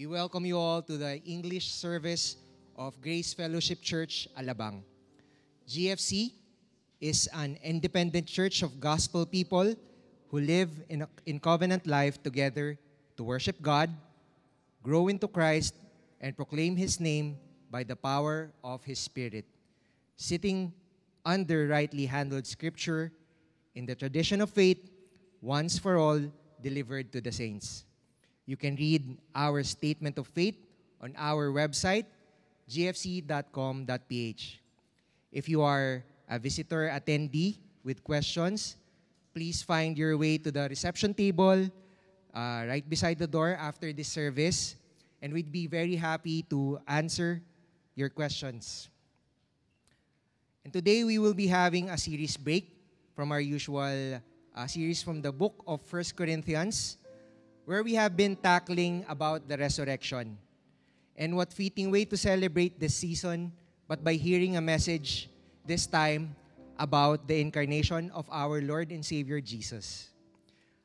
We welcome you all to the English service of Grace Fellowship Church, Alabang. GFC is an independent church of gospel people who live in covenant life together to worship God, grow into Christ, and proclaim His name by the power of His Spirit, sitting under rightly handled Scripture in the tradition of faith, once for all delivered to the saints. You can read our statement of faith on our website, gfc.com.ph. If you are a visitor attendee with questions, please find your way to the reception table right beside the door after this service, and we'd be very happy to answer your questions. And today we will be having a series break from our usual series from the book of 1 Corinthians, where we have been tackling about the resurrection. And what fitting way to celebrate this season but by hearing a message this time about the incarnation of our Lord and Savior Jesus.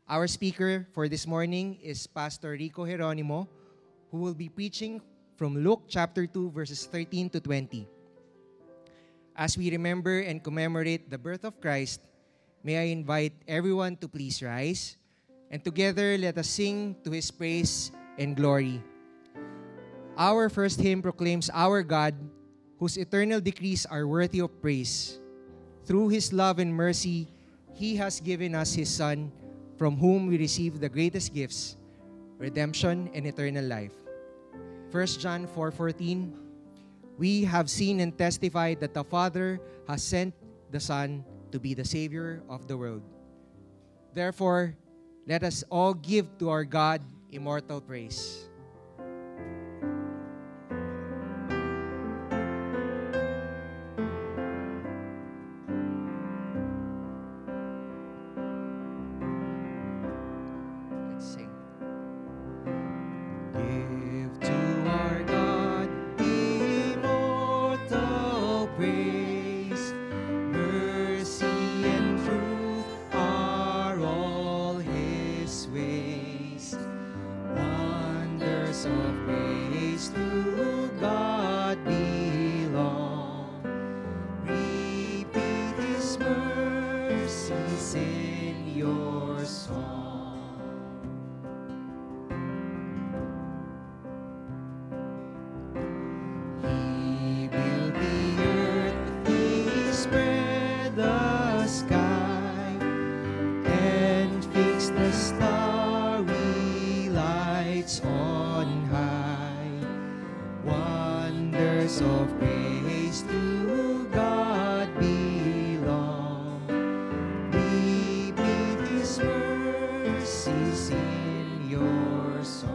Our speaker for this morning is Pastor Rico Geronimo, who will be preaching from Luke chapter 2 verses 13 to 20. As we remember and commemorate the birth of Christ, may I invite everyone to please rise, and together let us sing to His praise and glory. Our first hymn proclaims our God, whose eternal decrees are worthy of praise. Through His love and mercy, He has given us His Son, from whom we receive the greatest gifts, redemption and eternal life. 1 John 4:14, we have seen and testified that the Father has sent the Son to be the Savior of the world. Therefore, let us all give to our God immortal praise. Let's sing. Give to our God immortal praise. Mercy and truth are all His ways. Wonders of grace to God belong. Repeat His mercies in your song. He built the earth, He spread the sky, and fixed the starry lights on high. Wonders of grace to God belong. Repeat His mercies in your song.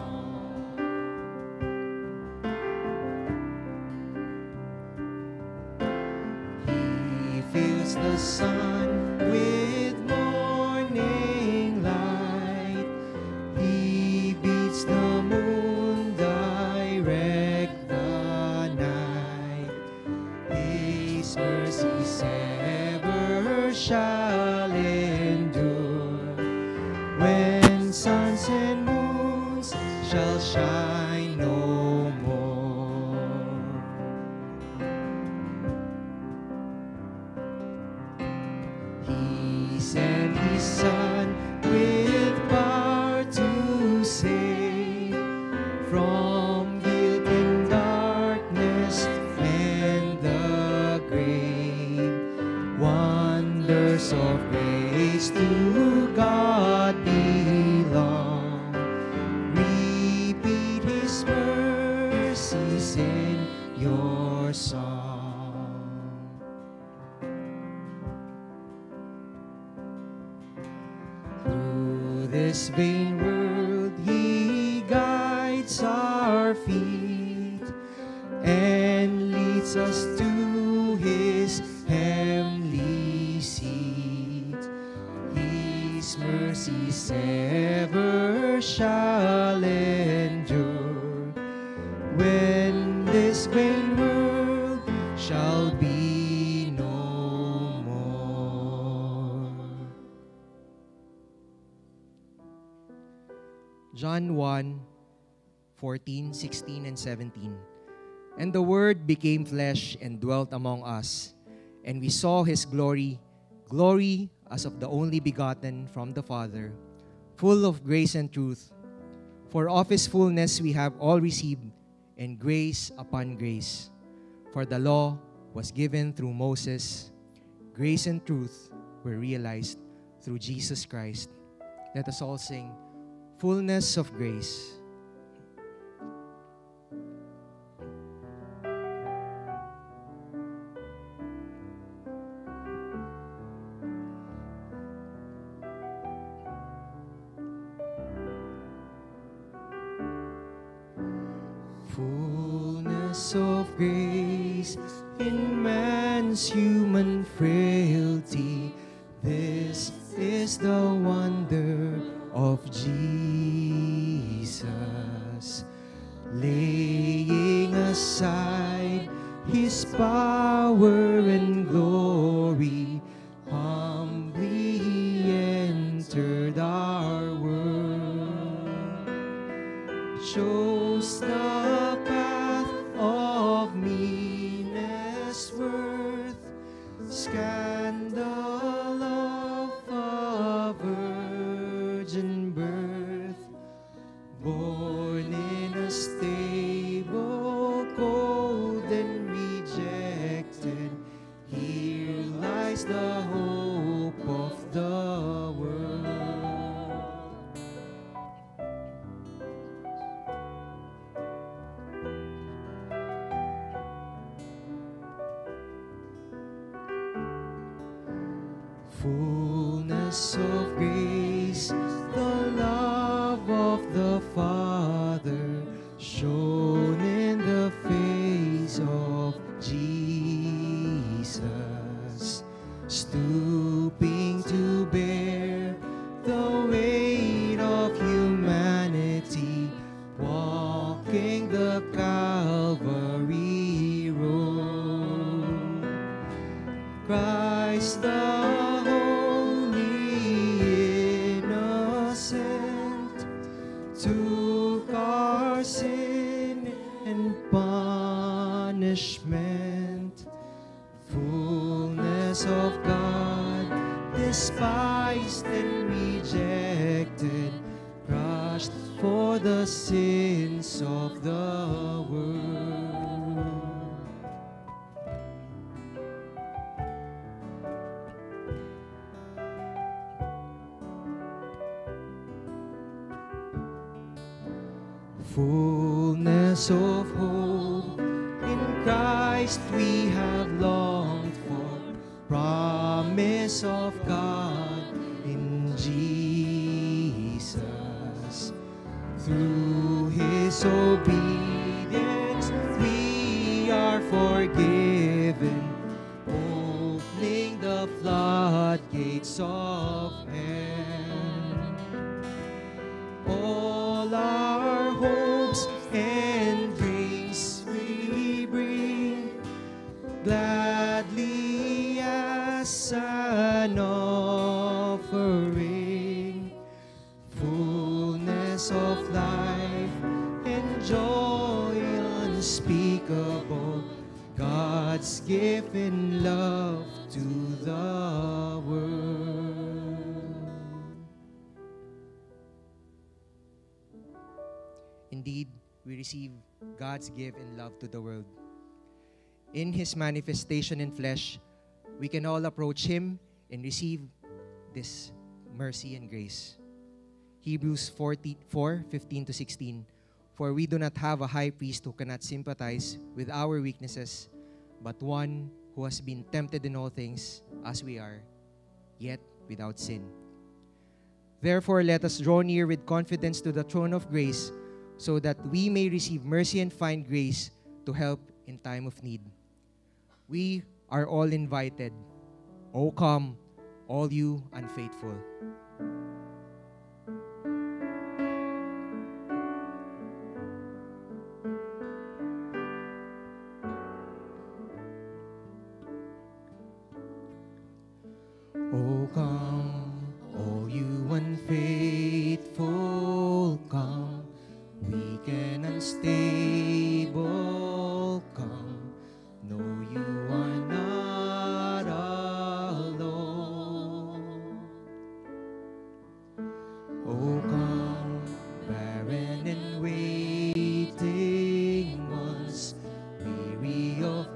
He fills the sun with morning light. He beats the moon, direct the night. His mercies ever shall endure. When suns and moons shall shine no more. He sent His Son with power to save from guilt and darkness and the grave. Wonders of grace to God belong. Repeat His mercies in your song. Through this vain world He guides our feet and leads us to His heavenly seat. His mercies ever shall endure when this vain world shall be no more. John 1, 14, 16, and 17. And the Word became flesh and dwelt among us, and we saw His glory, glory as of the only begotten from the Father, full of grace and truth. For of His fullness we have all received, and grace upon grace. For the law was given through Moses, grace and truth were realized through Jesus Christ. Let us all sing, Fullness of Grace. Fullness of grace in man's human frailty. This is the wonder of Jesus. Laying aside His power and glory, humbly He entered our world. Chose the path of meanest worth, scandal of a virgin birth, born in a stable, cold and rejected. Here lies the hope of the world. Fullness of grace, the love of the Father, shown in the face of Jesus, stooping to bear the weight of humanity, walking the Calvary road. Christ the took our sin and punishment. Fullness of God, despised and rejected, crushed for the sins of the world. Fullness of hope, in Christ we have longed for, promise of God in Jesus. Through His obedience we are forgiven, opening the floodgates of heaven. All our hopes and dreams we bring gladly as an offering. Fullness of life and joy unspeakable, God's gift in love to the world. Indeed, we receive God's gift in love to the world. In His manifestation in flesh, we can all approach Him and receive this mercy and grace. Hebrews 4:15-16. For we do not have a high priest who cannot sympathize with our weaknesses, but one who has been tempted in all things as we are, yet without sin. Therefore, let us draw near with confidence to the throne of grace, so that we may receive mercy and find grace to help in time of need. We are all invited. O come, all you unfaithful. O come, all you unfaithful, come. We can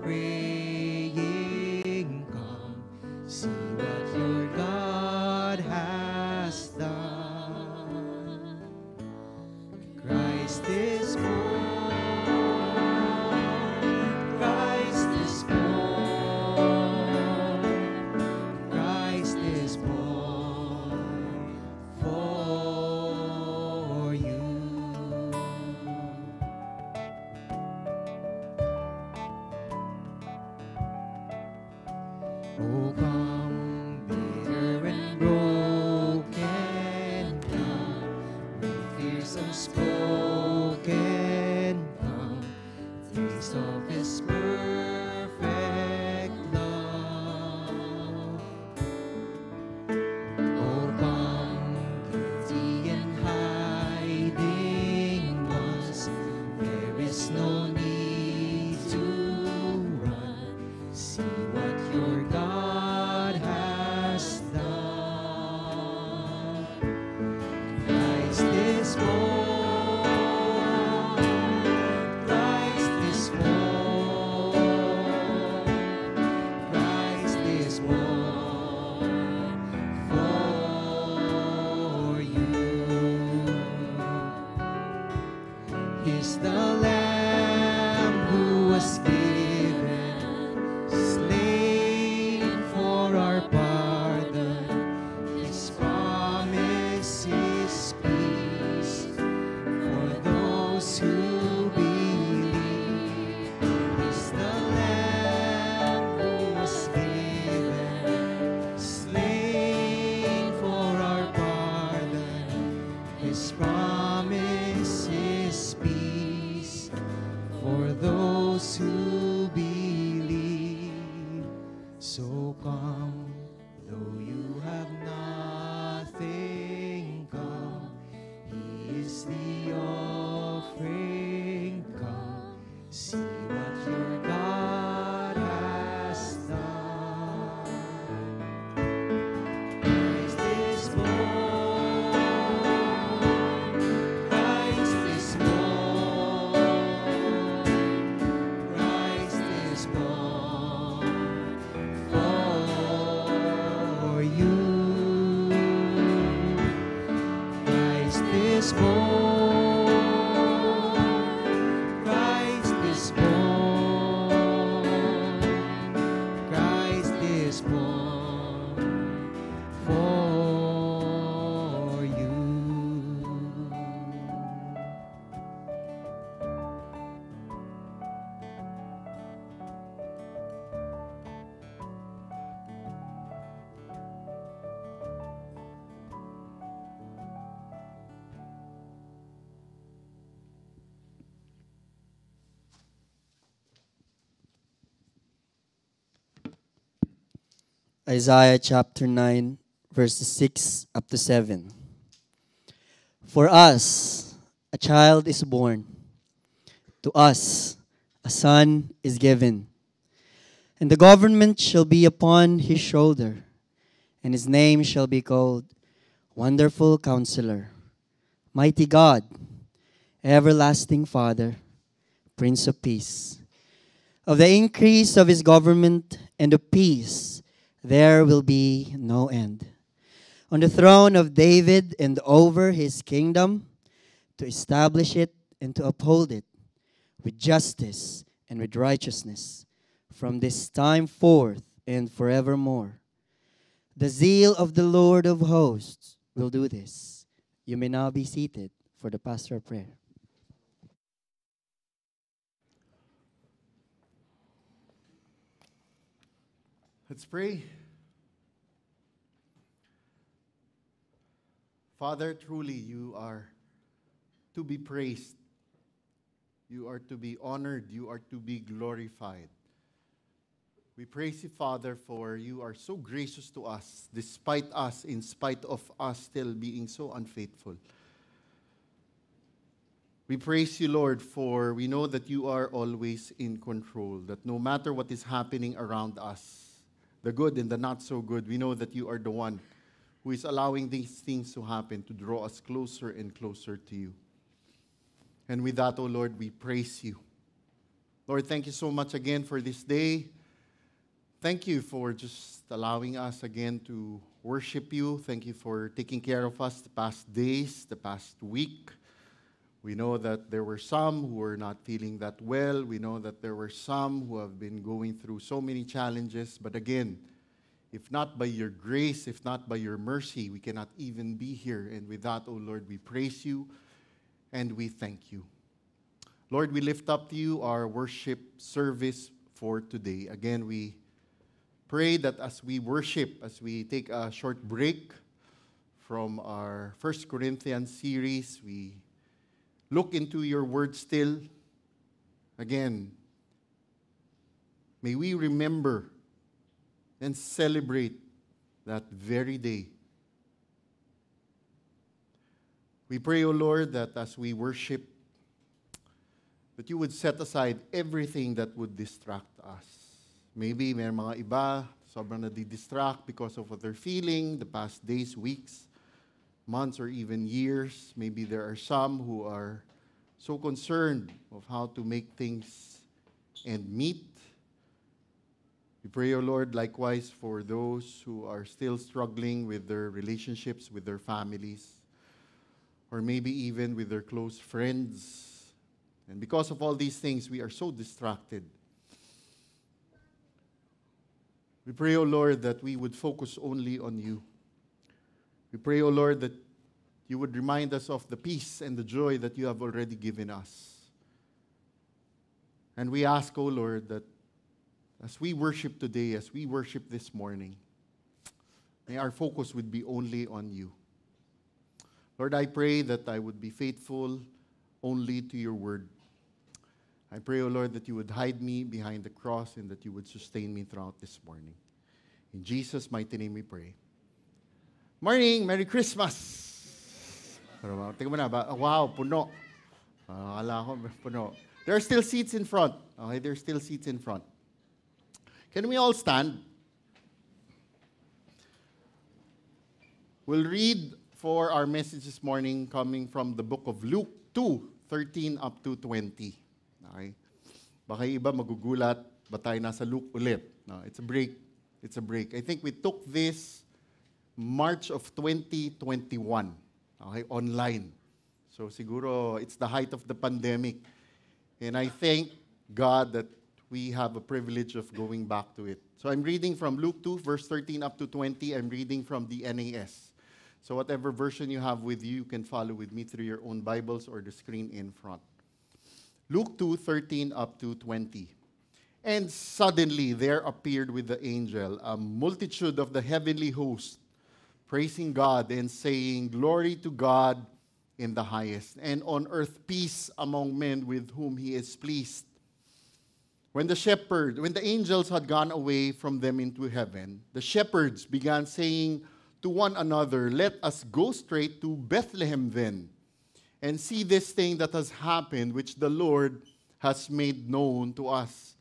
praying, come, see what your God has done. Christ is born. Christ is born. Christ is born for you. Oh, come, bitter and broken, come, with fears unspoken, come, taste of His perfect love. Oh, come, guilty and hiding ones, there is no need to run. See what your God has done. Christ is born. Christ is born. Christ is born for you. He's the Lamb who was given, slain for our pardon. His promise is peace for those who believe. He's the Lamb who was given, slain for our pardon. His promise is peace for those who believe. So come, though you have nothing, come. He is the offering, come. See what your God has done. Christ is born. Christ is born. Christ is born for you. Christ is born. Christ is born. Christ is born for you. Isaiah chapter 9, verses 6 up to 7. For us, a child is born. To us, a son is given. And the government shall be upon his shoulder. And his name shall be called Wonderful Counselor, Mighty God, Everlasting Father, Prince of Peace. Of the increase of his government and of peace, there will be no end. On the throne of David and over his kingdom, to establish it and to uphold it with justice and with righteousness from this time forth and forevermore. The zeal of the Lord of hosts will do this. You may now be seated for the pastoral prayer. Let's pray. Father, truly you are to be praised. You are to be honored. You are to be glorified. We praise you, Father, for you are so gracious to us, despite us, in spite of us still being so unfaithful. We praise you, Lord, for we know that you are always in control, that no matter what is happening around us, the good and the not so good, we know that you are the one who is allowing these things to happen to draw us closer and closer to you. And with that, O Lord, we praise you. Lord, thank you so much again for this day. Thank you for just allowing us again to worship you. Thank you for taking care of us the past days, the past week. We know that there were some who were not feeling that well. We know that there were some who have been going through so many challenges. But again, if not by your grace, if not by your mercy, we cannot even be here. And with that, oh Lord, we praise you and we thank you. Lord, we lift up to you our worship service for today. Again, we pray that as we worship, as we take a short break from our 1 Corinthians series, we look into your word still. Again, may we remember and celebrate that very day. We pray, O Lord, that as we worship, that you would set aside everything that would distract us. Maybe may mga iba, sobrang nadi-distract because of what they're feeling the past days, weeks, months, or even years. Maybe there are some who are so concerned of how to make things end meet. We pray, O Lord, likewise for those who are still struggling with their relationships with their families, or maybe even with their close friends. And because of all these things, we are so distracted. We pray, O Lord, that we would focus only on you. We pray, O Lord, that you would remind us of the peace and the joy that you have already given us. And we ask, O Lord, that as we worship today, as we worship this morning, may our focus would be only on you. Lord, I pray that I would be faithful only to your word. I pray, O Lord, that you would hide me behind the cross and that you would sustain me throughout this morning. In Jesus' mighty name we pray. Morning! Merry Christmas! Tingnan mo na ba? Wow, puno. Akala ko, puno. There are still seats in front. Okay, there are still seats in front. Can we all stand? We'll read for our message this morning coming from the book of Luke 2:13 up to 20. Okay? Baka iba magugulat, ba tayo nasa Luke ulit? No, it's a break. It's a break. I think we took this March of 2021. Okay, online. So siguro it's the height of the pandemic. And I thank God that we have a privilege of going back to it. So I'm reading from Luke 2, verse 13 up to 20. I'm reading from the NAS. So whatever version you have with you, you can follow with me through your own Bibles or the screen in front. Luke 2:13 up to 20. And suddenly there appeared with the angel a multitude of the heavenly host, praising God and saying, "Glory to God in the highest, and on earth peace among men with whom he is pleased." When the angels had gone away from them into heaven, the shepherds began saying to one another, "Let us go straight to Bethlehem then, and see this thing that has happened, which the Lord has made known to us."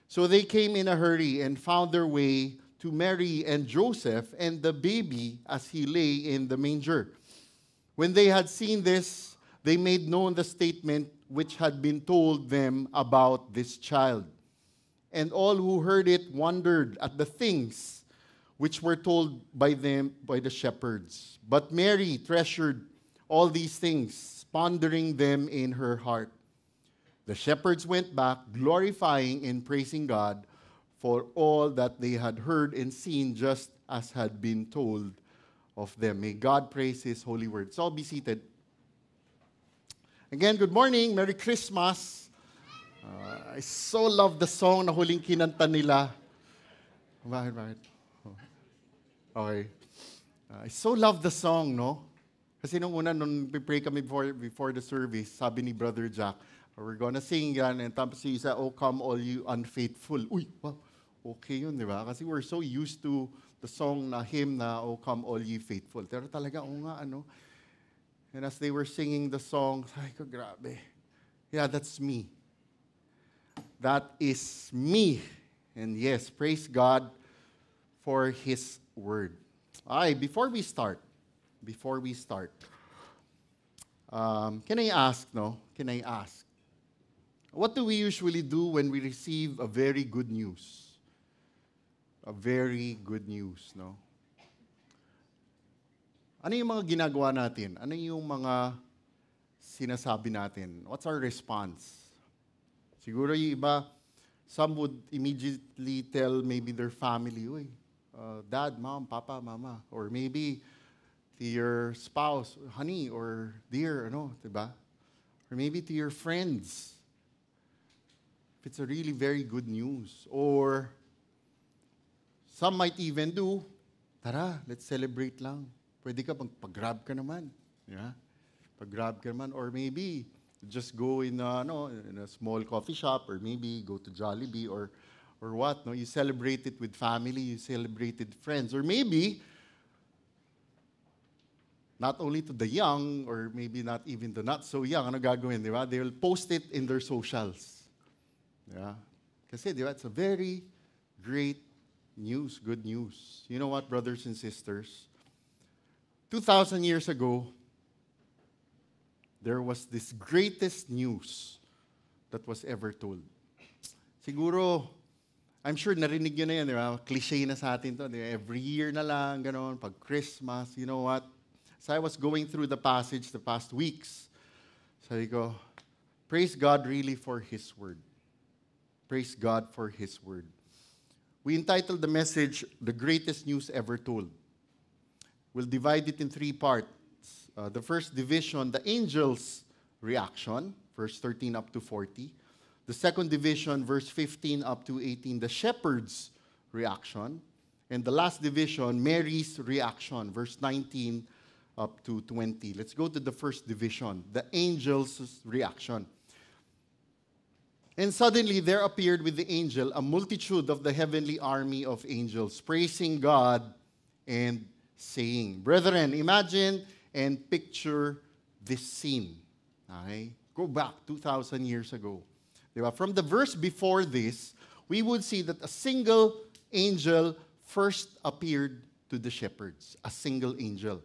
So they came in a hurry and found their way to Mary and Joseph and the baby as he lay in the manger. When they had seen this, they made known the statement which had been told them about this child. And all who heard it wondered at the things which were told by them by the shepherds. But Mary treasured all these things, pondering them in her heart. The shepherds went back, glorifying and praising God for all that they had heard and seen, just as had been told of them. May God praise His holy word. So be seated. Again, good morning. Merry Christmas. I so love the song na huling kinanta nila. Bakit? Okay. I so love the song, no? Kasi nung pray kami before the service, sabi ni Brother Jack, we're gonna sing yan, and tapos si isa, "Oh, come all you unfaithful." Uy, wow, okay yun, di ba? Kasi we're so used to the song na hymn na, "Oh, come all ye faithful." Pero talaga, ano. And as they were singing the song, ay ko, grabe. Yeah, that's me. That is me. And yes, praise God for His word. Before we start, can I ask, What do we usually do when we receive a very good news? A very good news, no? Ano yung mga ginagawa natin? Ano yung mga sinasabi natin? What's our response? Siguro yung iba, some would immediately tell maybe their family, uy, dad, mom, papa, mama. Or maybe to your spouse, honey, or dear, ano, diba? Or maybe to your friends. If it's a really very good news. Or some might even do, tara, let's celebrate lang. Pwede ka pag-grab ka naman. Yeah? Pag-grab ka naman. Or maybe, just go in a small coffee shop, or maybe go to Jollibee, or what. No? You celebrate it with family, you celebrate it with friends. Or maybe, not only to the young, or maybe not even the not so young, ano gagawin, di ba? They will post it in their socials. Yeah? Kasi, di ba, it's a very great news, good news. You know what, brothers and sisters? 2,000 years ago, there was this greatest news that was ever told. Siguro, I'm sure narinig nyo na yan, di ba? Cliché na sa atin to. Di ba? Every year na lang, gano'n, pag Christmas, you know what? So I was going through the passage the past weeks. Sabi ko, praise God really for His Word. Praise God for His Word. We entitled the message, The Greatest News Ever Told. We'll divide it in 3 parts. The first division, the angels' reaction, verse 13 up to 40. The second division, verse 15 up to 18, the shepherds' reaction. And the last division, Mary's reaction, verse 19 up to 20. Let's go to the first division, the angels' reaction. And suddenly there appeared with the angel a multitude of the heavenly army of angels, praising God and saying. Brethren, imagine and picture this scene. Okay? Go back 2,000 years ago. Diba? From the verse before this, we would see that a single angel first appeared to the shepherds. A single angel.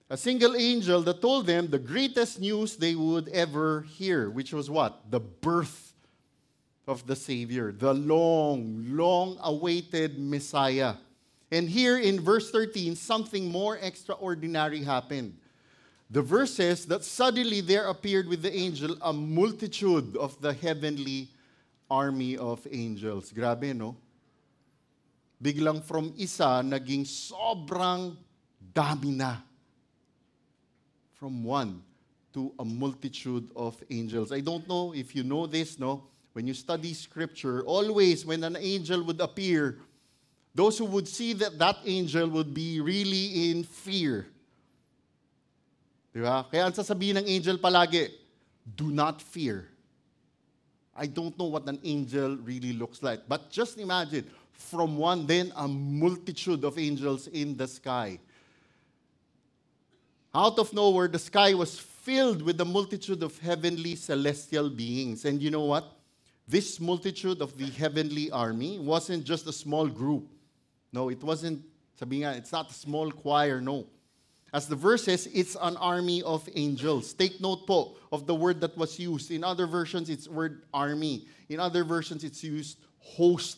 A single angel that told them the greatest news they would ever hear, which was what? The birth of the Savior, the long-awaited Messiah. And here in verse 13, something more extraordinary happened. The verse says that suddenly there appeared with the angel a multitude of the heavenly army of angels. Grabe, no? Biglang from isa, naging sobrang dami na. From one to a multitude of angels. I don't know if you know this, no? When you study Scripture, always when an angel would appear, those who would see that angel would be really in fear. Diba? Kaya ang sasabihin ng angel palagi, do not fear. I don't know what an angel really looks like. But just imagine, from one, then a multitude of angels in the sky. Out of nowhere, the sky was filled with the multitude of heavenly celestial beings. And you know what? This multitude of the heavenly army wasn't just a small group. No, it wasn't, sabi nga, it's not a small choir, no. As the verse says, it's an army of angels. Take note po of the word that was used. In other versions, it's word army. In other versions, it's used host.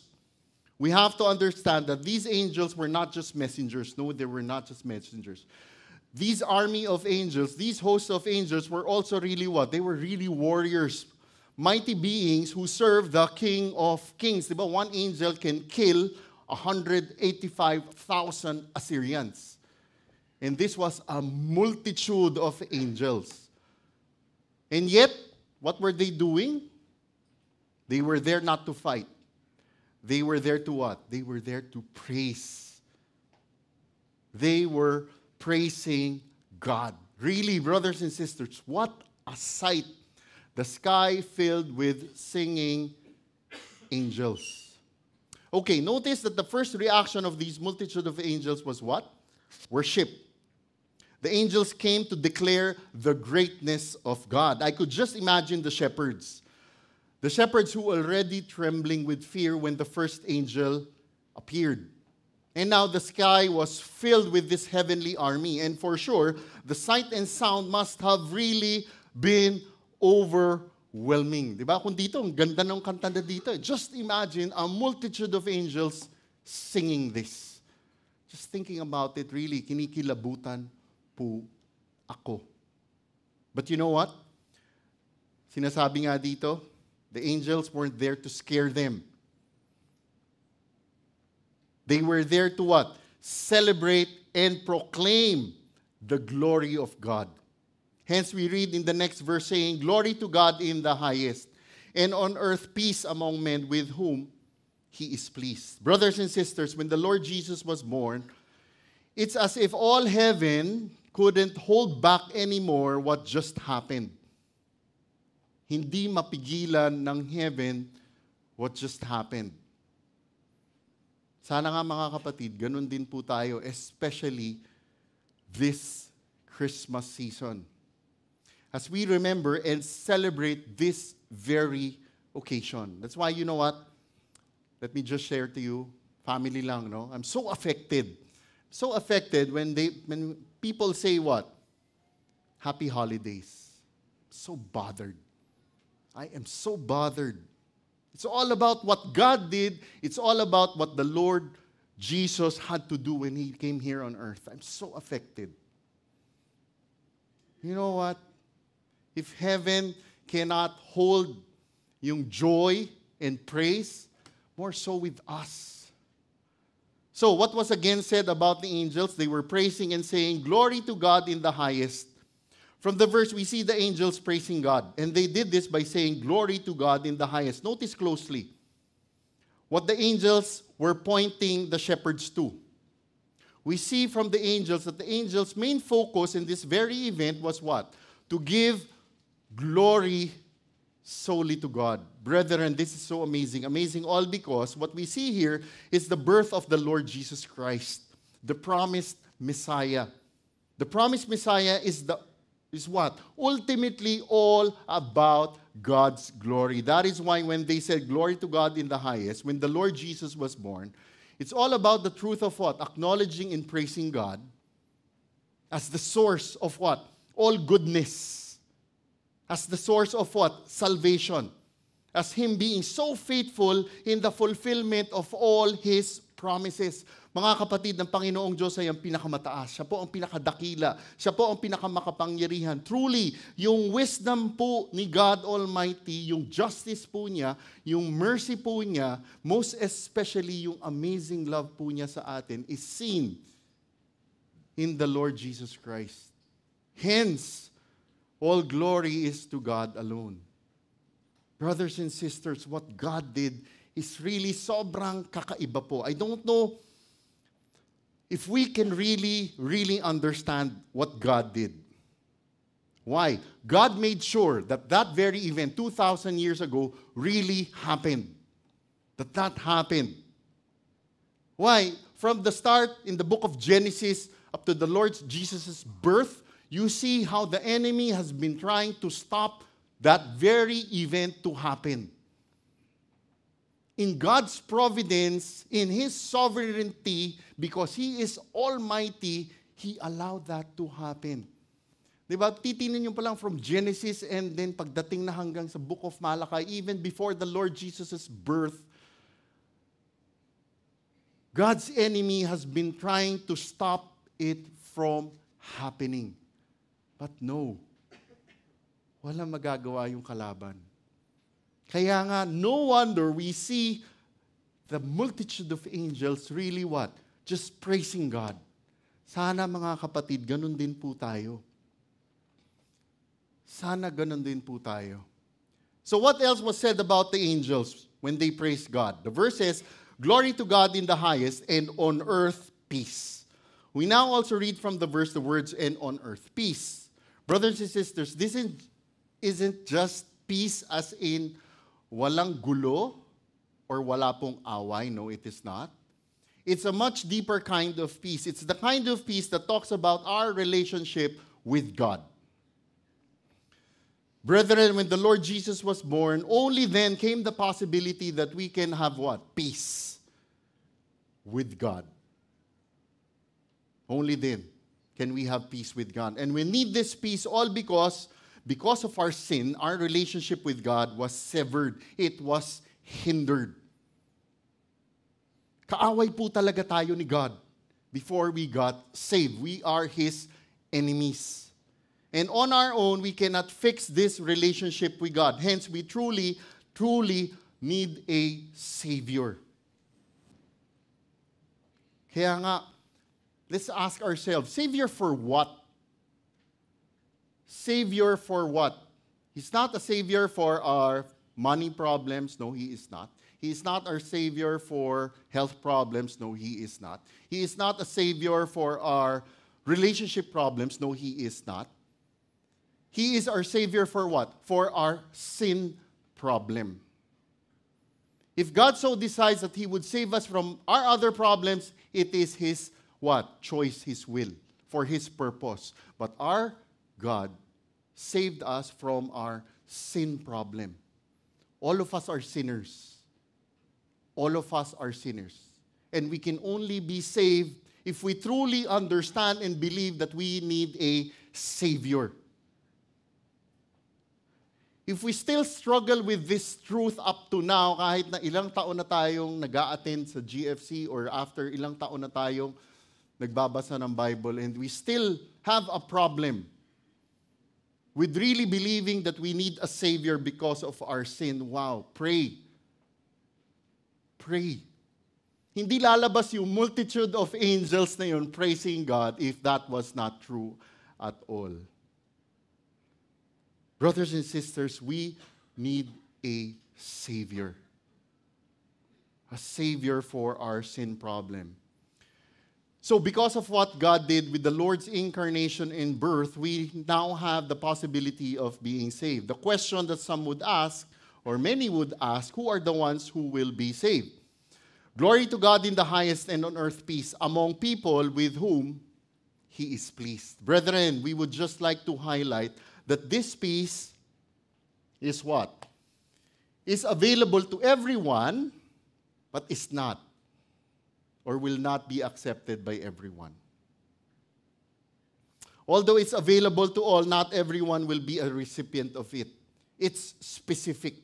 We have to understand that these angels were not just messengers. No, they were not just messengers. These army of angels, these hosts of angels were also really what? They were really warriors, mighty beings who serve the King of Kings. Diba? One angel can kill 185,000 Assyrians. And this was a multitude of angels. And yet, what were they doing? They were there not to fight. They were there to what? They were there to praise. They were praising God. Really, brothers and sisters, what a sight. The sky filled with singing angels. Okay, notice that the first reaction of these multitude of angels was what? Worship. The angels came to declare the greatness of God. I could just imagine the shepherds. The shepherds who were already trembling with fear when the first angel appeared. And now the sky was filled with this heavenly army. And for sure, the sight and sound must have really been overwhelming. overwhelming. Di ba? Kung dito, ang ganda ng kanta na dito. Just imagine a multitude of angels singing this. Just thinking about it, really, kinikilabutan po ako. But you know what? Sinasabi nga dito, the angels weren't there to scare them. They were there to what? Celebrate and proclaim the glory of God. Hence, we read in the next verse saying, "Glory to God in the highest, and on earth peace among men with whom He is pleased." Brothers and sisters, when the Lord Jesus was born, it's as if all heaven couldn't hold back anymore what just happened. Hindi mapigilan ng heaven what just happened. Sana nga mga kapatid, ganun din po tayo, especially this Christmas season. As we remember and celebrate this very occasion. That's why, you know what? Let me just share to you, family lang, no? I'm so affected. So affected when people say what? Happy holidays. So bothered. I am so bothered. It's all about what God did. It's all about what the Lord Jesus had to do when He came here on earth. I'm so affected. You know what? If heaven cannot hold yung joy and praise, more so with us. So what was again said about the angels? They were praising and saying, "Glory to God in the highest." From the verse, we see the angels praising God. And they did this by saying, "Glory to God in the highest." Notice closely what the angels were pointing the shepherds to. We see from the angels that the angels' main focus in this very event was what? To give glory solely to God. Brethren, this is so amazing. Amazing all because what we see here is the birth of the Lord Jesus Christ, the promised Messiah. The promised Messiah is what? Ultimately all about God's glory. That is why when they said glory to God in the highest, when the Lord Jesus was born, it's all about the truth of what? Acknowledging and praising God as the source of what? All goodness. As the source of what? Salvation. As Him being so faithful in the fulfillment of all His promises. Mga kapatid, ng Panginoong Diyos ay ang pinakamataas. Siya po ang pinakadakila. Siya po ang pinakamakapangyarihan. Truly, yung wisdom po ni God Almighty, yung justice po niya, yung mercy po niya, most especially yung amazing love po niya sa atin is seen in the Lord Jesus Christ. Hence, all glory is to God alone. Brothers and sisters, what God did is really sobrang kakaiba po. I don't know if we can really understand what God did. Why? God made sure that that very event 2,000 years ago really happened. That happened. Why? From the start in the book of Genesis up to the Lord Jesus' birth, you see how the enemy has been trying to stop that very event to happen. In God's providence, in His sovereignty, because He is almighty, He allowed that to happen. Diba? Titinin nyo pa lang from Genesis and then pagdating na hanggang sa book of Malachi, even before the Lord Jesus' birth, God's enemy has been trying to stop it from happening. But no, walang magagawa yung kalaban. Kaya nga, no wonder we see the multitude of angels really what? Just praising God. Sana mga kapatid, ganun din po tayo. Sana ganun din po tayo. So what else was said about the angels when they praised God? The verse says, "Glory to God in the highest, and on earth peace." We now also read from the verse the words, "and on earth peace." Brothers and sisters, this isn't just peace as in walang gulo or wala pong away. No, it is not. It's a much deeper kind of peace. It's the kind of peace that talks about our relationship with God. Brethren, when the Lord Jesus was born, only then came the possibility that we can have what? Peace with God. Only then can we have peace with God. And we need this peace all because because of our sin, our relationship with God was severed. It was hindered. Kaaway po talaga tayo ni God before we got saved. We are His enemies. And on our own, we cannot fix this relationship with God. Hence, we truly, truly need a Savior. Kaya nga, let's ask ourselves, Savior for what? Savior for what? He's not a Savior for our money problems. No, He is not. He is not our Savior for health problems. No, He is not. He is not a Savior for our relationship problems. No, He is not. He is our Savior for what? For our sin problem. If God so decides that He would save us from our other problems, it is His what? Choice, His will, for His purpose. But our God saved us from our sin problem. All of us are sinners. All of us are sinners. And we can only be saved if we truly understand and believe that we need a Savior. If we still struggle with this truth up to now, kahit na ilang taon na tayong nag-a-attend sa GFC or after ilang taon na tayong nagbabasa ng Bible, and we still have a problem with really believing that we need a Savior because of our sin, wow, pray. Pray. Hindi lalabas yung multitude of angels na yun praising God if that was not true at all. Brothers and sisters, we need a Savior. A Savior for our sin problem. So because of what God did with the Lord's incarnation and birth, we now have the possibility of being saved. The question that some would ask, or many would ask, who are the ones who will be saved? Glory to God in the highest, and on earth peace among people with whom He is pleased. Brethren, we would just like to highlight that this peace is what? Is available to everyone, but is not, or will not be accepted by everyone. Although it's available to all, not everyone will be a recipient of it. It's specific.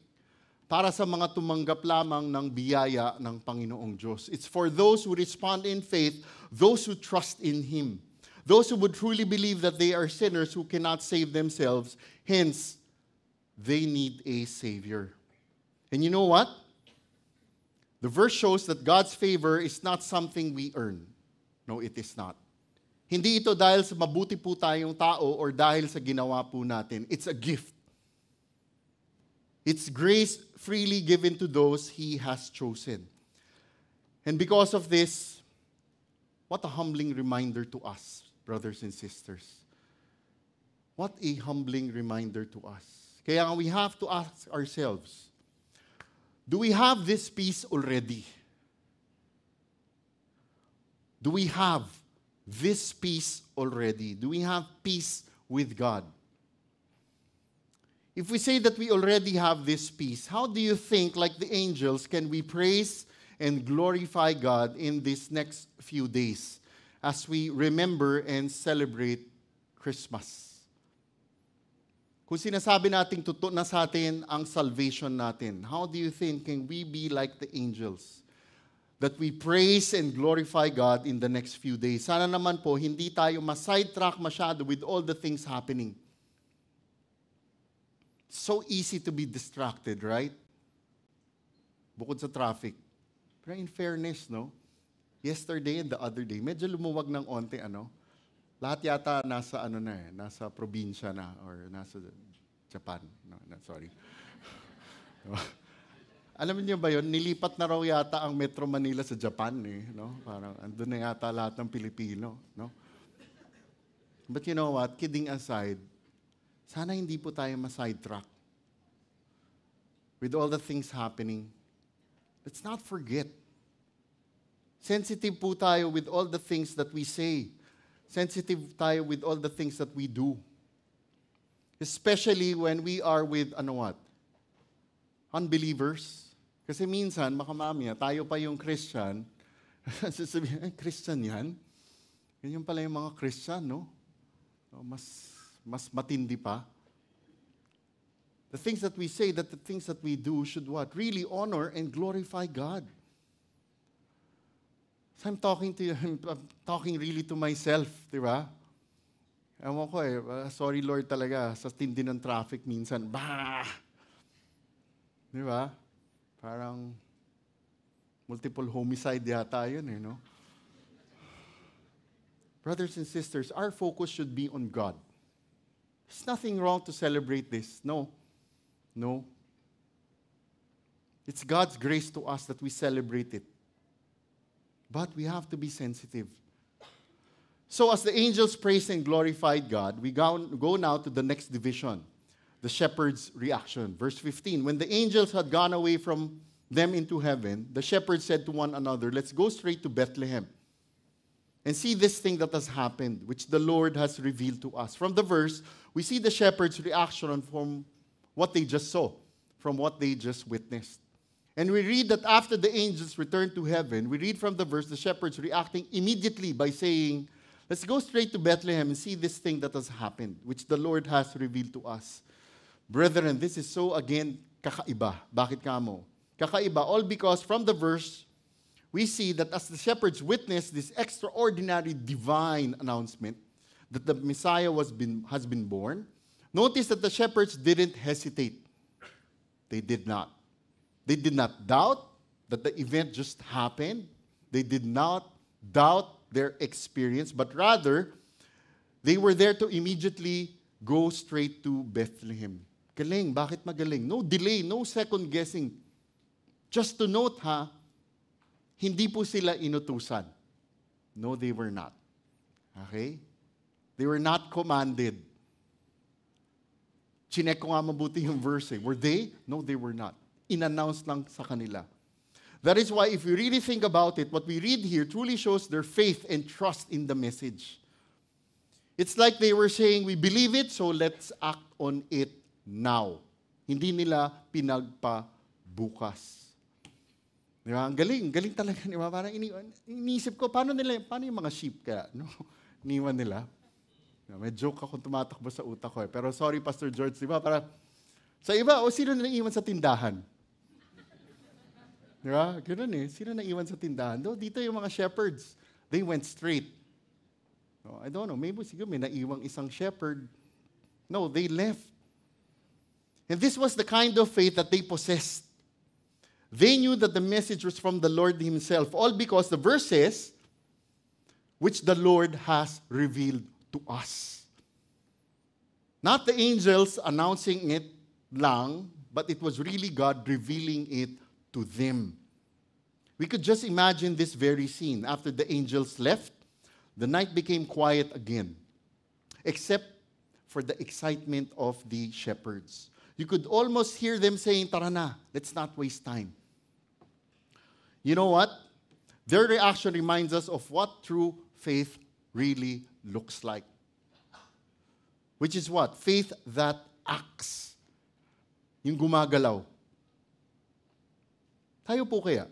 Para sa mga tumanggap lamang ng biyaya ng Panginoong Diyos. It's for those who respond in faith, those who trust in Him. Those who would truly believe that they are sinners who cannot save themselves, hence, they need a Savior. And you know what? The verse shows that God's favor is not something we earn. No, it is not. Hindi ito dahil sa mabuti po tayong tao or dahil sa ginawa po natin. It's a gift. It's grace freely given to those He has chosen. And because of this, what a humbling reminder to us, brothers and sisters. What a humbling reminder to us. Kaya we have to ask ourselves, do we have this peace already? Do we have this peace already? Do we have peace with God? If we say that we already have this peace, how do you think, like the angels, can we praise and glorify God in these next few days as we remember and celebrate Christmas? Kung sinasabi nating totoo na sa atin ang salvation natin, how do you think can we be like the angels? That we praise and glorify God in the next few days. Sana naman po, hindi tayo ma-sidetrack masyado with all the things happening. So easy to be distracted, right? Bukod sa traffic. Pero in fairness, no? Yesterday and the other day, medyo lumuwag ng onte, ano? Lahat yata nasa, nasa probinsya na or nasa Japan. No, sorry. Alam niyo ba yun? Nilipat na raw yata ang Metro Manila sa Japan, eh. No? Parang andun na yata lahat ng Pilipino. No? But you know what? Kidding aside, sana hindi po tayo ma-sidetrack with all the things happening. Let's not forget. Sensitive po tayo with all the things that we say. Sensitive tayo with all the things that we do. Especially when we are with, unbelievers. Kasi minsan, makamamaya, tayo pa yung Christian. Sasabihin, Christian yan? Ganyan pala yung mga Christian, no? Mas matindi pa. The things that we say, that the things that we do should what? Really honor and glorify God. So I'm talking to you, I'm talking really to myself, di ba? Ewan ko sorry Lord talaga, sa tindi ng traffic minsan, bah! Di ba? Parang multiple homicide yata yun no? Brothers and sisters, our focus should be on God. There's nothing wrong to celebrate this. No. It's God's grace to us that we celebrate it. But we have to be sensitive. So as the angels praised and glorified God, we go now to the next division, the shepherds' reaction. Verse 15, when the angels had gone away from them into heaven, the shepherds said to one another, let's go straight to Bethlehem and see this thing that has happened, which the Lord has revealed to us. From the verse, we see the shepherds' reaction from what they just saw, from what they just witnessed. And we read that after the angels returned to heaven, we read from the verse, the shepherds reacting immediately by saying, let's go straight to Bethlehem and see this thing that has happened, which the Lord has revealed to us. Brethren, this is so, again, kakaiba. Bakit ka mo? Kakaiba, all because from the verse, we see that as the shepherds witnessed this extraordinary divine announcement that the Messiah has been born, notice that the shepherds didn't hesitate. They did not. They did not doubt that the event just happened. They did not doubt their experience, but rather, they were there to immediately go straight to Bethlehem. Galing, bakit magaling? No delay, no second guessing. Just to note hindi po sila inutusan. No, they were not. Okay? They were not commanded. Chinek ko nga mabuti yung verse. Were they? No, they were not. In-announce lang sa kanila. That is why if we really think about it, what we read here truly shows their faith and trust in the message. It's like they were saying, we believe it, so let's act on it now. Hindi nila pinagpabukas. Di ba? Ang galing talaga. Di ba? Parang iniisip ko, paano yung mga sheep kaya? No? Iniwan nila. May joke ako tumatakbo sa utak ko. Pero sorry, Pastor George, di ba? Para sa iba, sino na iwan sa tindahan? Di ba? Ganun sino na iwan sa tindahan? Dito yung mga shepherds, they went straight. No, I don't know, maybe siguro may naiwang isang shepherd. No, they left. And this was the kind of faith that they possessed. They knew that the message was from the Lord Himself, all because the verse says, which the Lord has revealed to us. Not the angels announcing it lang, but it was really God revealing it to them. We could just imagine this very scene. After the angels left, the night became quiet again, except for the excitement of the shepherds. You could almost hear them saying, tara na, let's not waste time. You know what? Their reaction reminds us of what true faith really looks like. Which is what? Faith that acts. Yung gumagalaw. Tayo po kaya?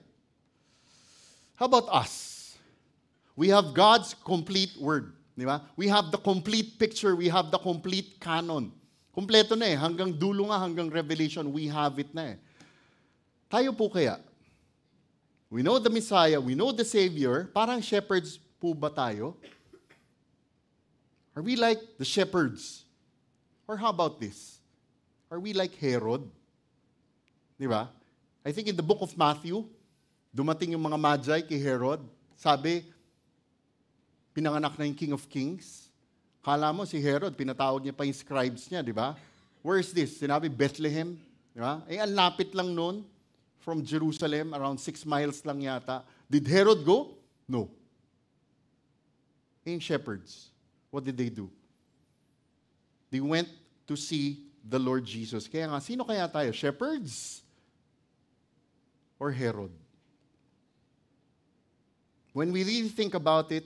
How about us? We have God's complete word. Di ba? We have the complete picture. We have the complete canon. Kompleto na hanggang dulo nga, hanggang Revelation, we have it na Tayo po kaya? We know the Messiah, we know the Savior, parang shepherds po ba tayo? Are we like the shepherds? Or how about this? Are we like Herod? Di ba? I think in the book of Matthew, dumating yung mga magi kay Herod, sabi, pinanganak na yung King of Kings. Kala mo si Herod, pinatawag niya pa yung scribes niya, di ba? Where is this? Sinabi Bethlehem, di ba? Ang lapit lang noon from Jerusalem, around 6 miles lang yata. Did Herod go? No. Yung shepherds, what did they do? They went to see the Lord Jesus. Kaya nga, sino kaya tayo? Shepherds? Or Herod? When we really think about it,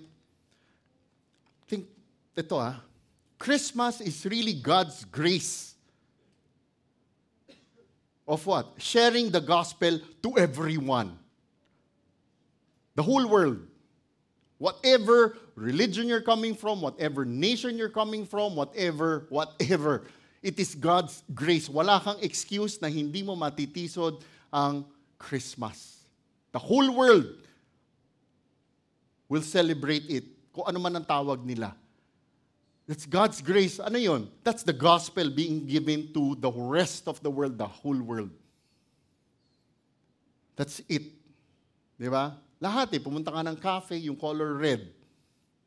think, ito Christmas is really God's grace of what? Sharing the gospel to everyone. The whole world. Whatever religion you're coming from, whatever nation you're coming from, whatever. It is God's grace. Wala kang excuse na hindi mo matitisod ang Christmas. The whole world will celebrate it. Kung ano man ang tawag nila. That's God's grace. Ano yun? That's the gospel being given to the rest of the world, the whole world. That's it. Di ba? Lahat pumunta ka ng cafe, yung color red.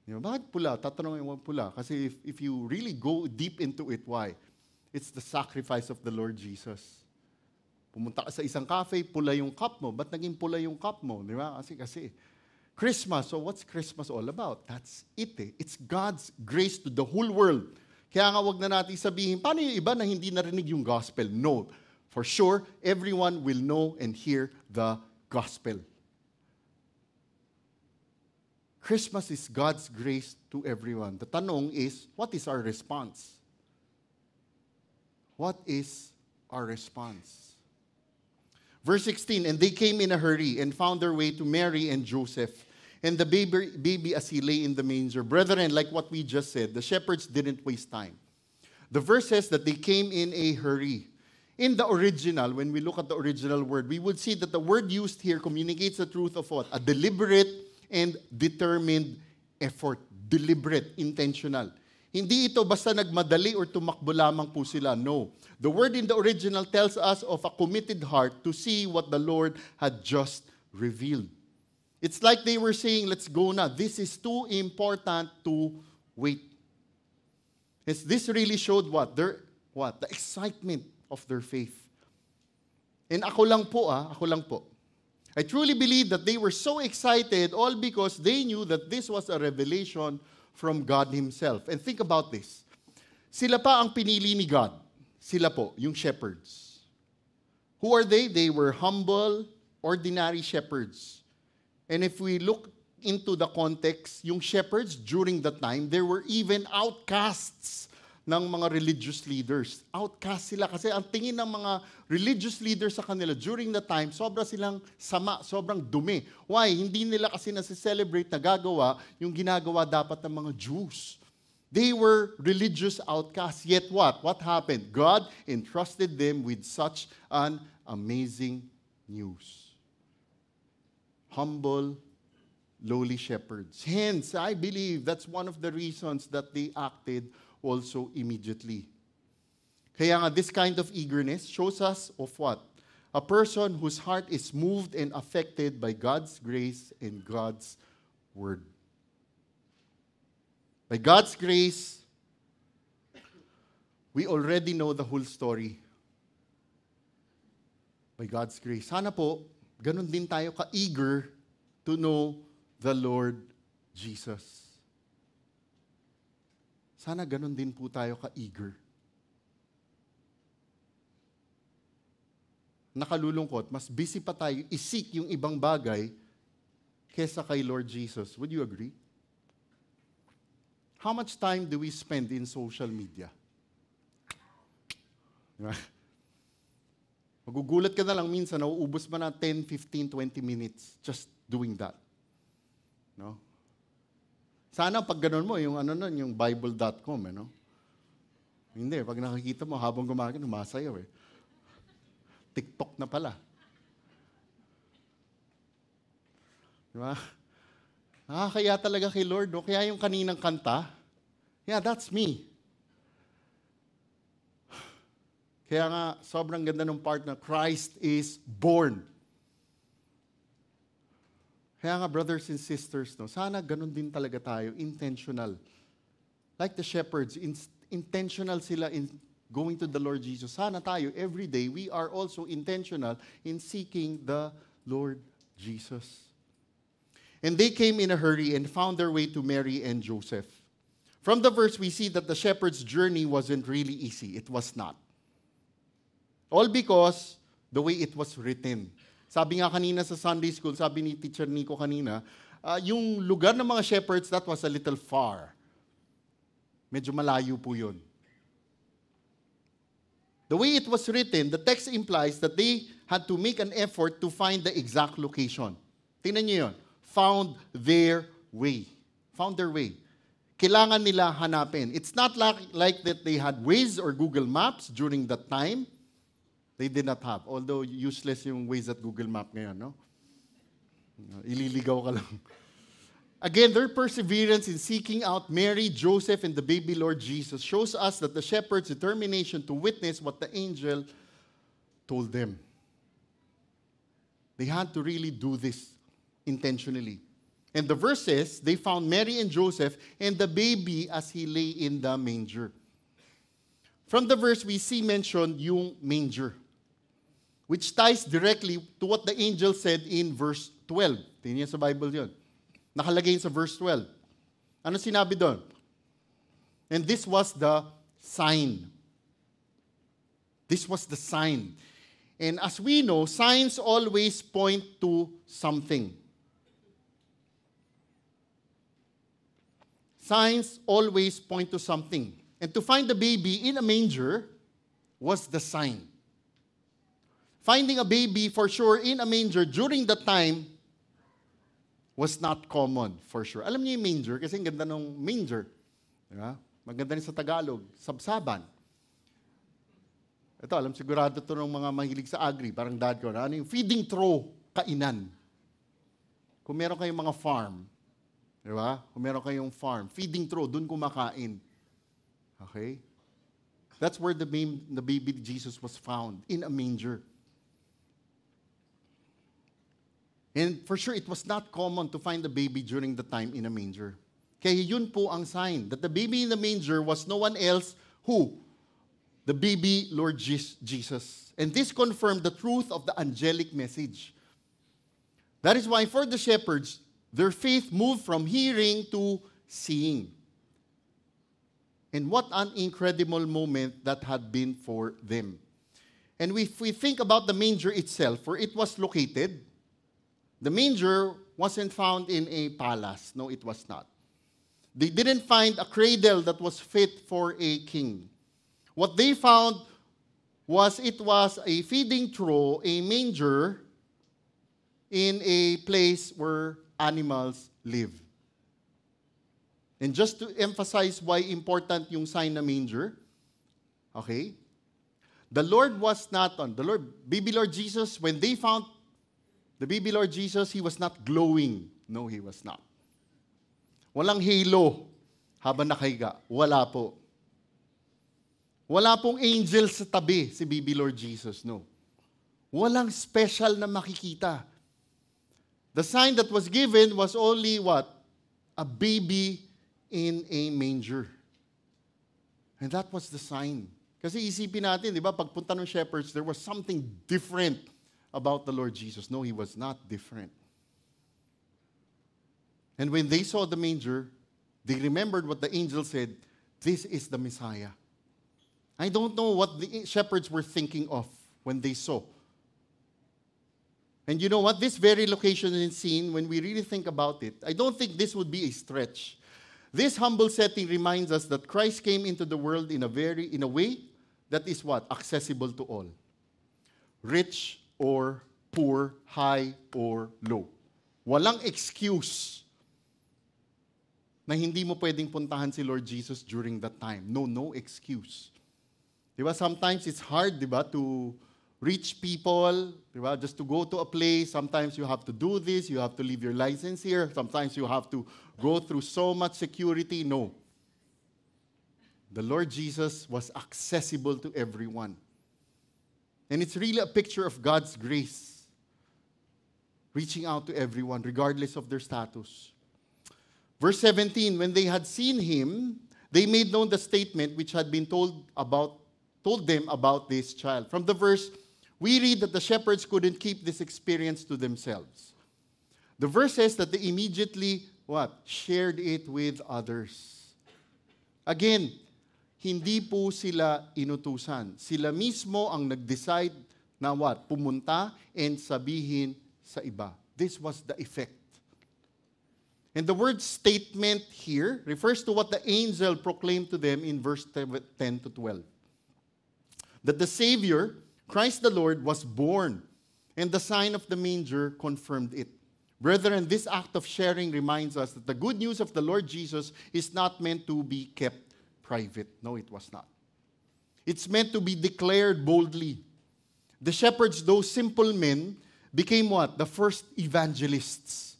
Di ba? Bakit pula? Tatanungin mo pula. Kasi if you really go deep into it, why? It's the sacrifice of the Lord Jesus. Pumunta ka sa isang cafe, pula yung cup mo. Ba't naging pula yung cup mo? Di ba? Kasi. Christmas, so what's Christmas all about? That's it It's God's grace to the whole world. Kaya nga wag na natin sabihin, paano yung iba na hindi narinig yung gospel? No. For sure, everyone will know and hear the gospel. Christmas is God's grace to everyone. The tanong is, what is our response? What is our response? Verse 16, and they came in a hurry and found their way to Mary and Joseph, and the baby as he lay in the manger. Brethren, like what we just said, the shepherds didn't waste time. The verse says that they came in a hurry. In the original, when we look at the original word, we would see that the word used here communicates the truth of what? A deliberate and determined effort. Deliberate, intentional. Hindi ito basta nagmadali or tumakbo lamang po sila. No. The word in the original tells us of a committed heart to see what the Lord had just revealed. It's like they were saying, let's go na. This is too important to wait. This really showed what? The excitement of their faith. And ako lang po. I truly believe that they were so excited all because they knew that this was a revelation from God Himself. And think about this. Sila pa ang pinili ni God. Sila po, yung shepherds. Who are they? They were humble, ordinary shepherds. And if we look into the context, yung shepherds during that time, there were even outcasts ng mga religious leaders. Outcast sila kasi ang tingin ng mga religious leaders sa kanila during the time, sobra silang sama, sobrang dumi. Why? Hindi nila kasi nasi-celebrate na gagawa yung ginagawa dapat ng mga Jews. They were religious outcasts. Yet what? What happened? God entrusted them with such an amazing news. Humble, lowly shepherds. Hence, I believe that's one of the reasons that they acted also immediately. Kaya nga, this kind of eagerness shows us of what? A person whose heart is moved and affected by God's grace and God's word. By God's grace, we already know the whole story. By God's grace. Sana po, ganun din tayo ka-eager to know the Lord Jesus. Sana ganun din po tayo ka-eager. Nakalulungkot, mas busy pa tayo isik yung ibang bagay kesa kay Lord Jesus. Would you agree? How much time do we spend in social media? Diba? Magugulat ka na lang minsan, nauubos mo na 10, 15, 20 minutes just doing that. No? Sana pag ganun mo, yung yung bible.com, Hindi, pag nakikita mo, habang gumagano, masayaw TikTok na pala. Diba? Kaya talaga kay Lord, no? Kaya yung kaninang kanta, yeah, that's me. Kaya nga, sobrang ganda ng part na Christ is born. Kaya nga, brothers and sisters, no, sana ganun din talaga tayo, intentional. Like the shepherds, intentional sila in going to the Lord Jesus. Sana tayo, every day, we are also intentional in seeking the Lord Jesus. And they came in a hurry and found their way to Mary and Joseph. From the verse, we see that the shepherd's journey wasn't really easy. It was not. All because the way it was written. Sabi nga kanina sa Sunday school, sabi ni Teacher Nico kanina, yung lugar ng mga shepherds, that was a little far. Medyo malayo po yun. The way it was written, the text implies that they had to make an effort to find the exact location. Tingnan niyo yun. Found their way. Found their way. kailangan nila hanapin. It's not like that they had Waze or Google Maps during that time. They did not have. Although useless yung Waze at Google Map ngayon, no? Ililigaw ka lang. Again, their perseverance in seeking out Mary, Joseph, and the baby Lord Jesus shows us that the shepherds' determination to witness what the angel told them. They had to really do this intentionally. And the verse says, they found Mary and Joseph and the baby as he lay in the manger. From the verse, we see mentioned yung manger, which ties directly to what the angel said in verse 12. Tingnan niyo sa Bible yun. Nakalagay sa verse 12. Ano sinabi doon? And this was the sign. This was the sign. And as we know, signs always point to something. Signs always point to something. And to find the baby in a manger was the sign. Finding a baby for sure in a manger during that time was not common, for sure. Alam niyo yung manger? Kasi ang ganda ng manger. Diba? Maganda rin sa Tagalog. Sabsaban. Ito, alam sigurado ito ng mga mahilig sa agri. Parang dad ko. Ano yung feeding trough, kainan. Kung meron kayong mga farm, diba? Kung meron kayong farm, feeding trough, dun kumakain. Okay? That's where the baby Jesus was found, in a manger. And for sure, it was not common to find the baby during the time in a manger. Kaya yun po ang sign, that the baby in the manger was no one else who? The baby Lord Jesus. And this confirmed the truth of the angelic message. That is why for the shepherds, their faith moved from hearing to seeing. And what an incredible moment that had been for them. And if we think about the manger itself, where it was located, the manger wasn't found in a palace. No, it was not. They didn't find a cradle that was fit for a king. What they found was it was a feeding trough, a manger, in a place where animals live. And just to emphasize why important yung sign na manger, okay? The Lord was not on. Baby Lord Jesus, when they found the baby Lord Jesus, he was not glowing. No, he was not. Walang halo habang nakahiga. Wala po. Wala pong angel sa tabi si baby Lord Jesus. No. Walang special na makikita. The sign that was given was only what? A baby in a manger. And that was the sign. Kasi isipin natin, di ba, pagpunta ng shepherds, there was something different about the Lord Jesus. No, he was not different. And when they saw the manger, they remembered what the angel said, this is the Messiah. I don't know what the shepherds were thinking of when they saw. And you know what? This very location and scene, when we really think about it, I don't think this would be a stretch. This humble setting reminds us that Christ came into the world in a way that is what? Accessible to all. Rich or poor, high or low. Walang excuse na hindi mo pwedeng puntahan si Lord Jesus during that time. No excuse. Diba? Sometimes it's hard, diba, to reach people, diba? Just to go to a place. Sometimes you have to do this, you have to leave your license here. Sometimes you have to go through so much security. No. The Lord Jesus was accessible to everyone. And it's really a picture of God's grace, reaching out to everyone, regardless of their status. Verse 17, when they had seen him, they made known the statement which had been told them about this child. From the verse, we read that the shepherds couldn't keep this experience to themselves. The verse says that they immediately, what? Shared it with others. Again, hindi po sila inutusan. Sila mismo ang nag-decide na what? Pumunta and sabihin sa iba. This was the effect. And the word statement here refers to what the angel proclaimed to them in verse 10 to 12. That the Savior, Christ the Lord, was born, and the sign of the manger confirmed it. Brethren, this act of sharing reminds us that the good news of the Lord Jesus is not meant to be kept private. No, it was not. It's meant to be declared boldly. The shepherds, those simple men, became what? The first evangelists,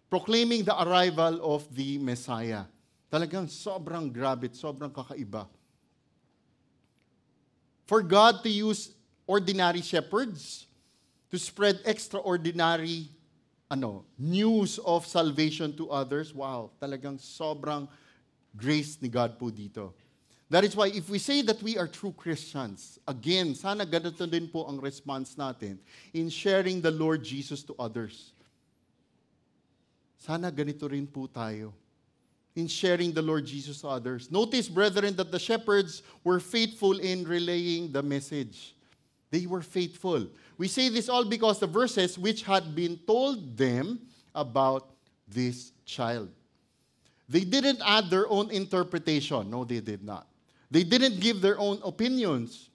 proclaiming the arrival of the Messiah. Talagang sobrang grabe, sobrang kakaiba. For God to use ordinary shepherds to spread extraordinary news of salvation to others, wow, talagang sobrang grace ni God po dito. That is why if we say that we are true Christians, again, sana ganito din po ang response natin in sharing the Lord Jesus to others. Sana ganito rin po tayo in sharing the Lord Jesus to others. Notice, brethren, that the shepherds were faithful in relaying the message. They were faithful. We say this all because the verses which had been told them about this child. They didn't add their own interpretation. No, they did not. They didn't give their own opinions.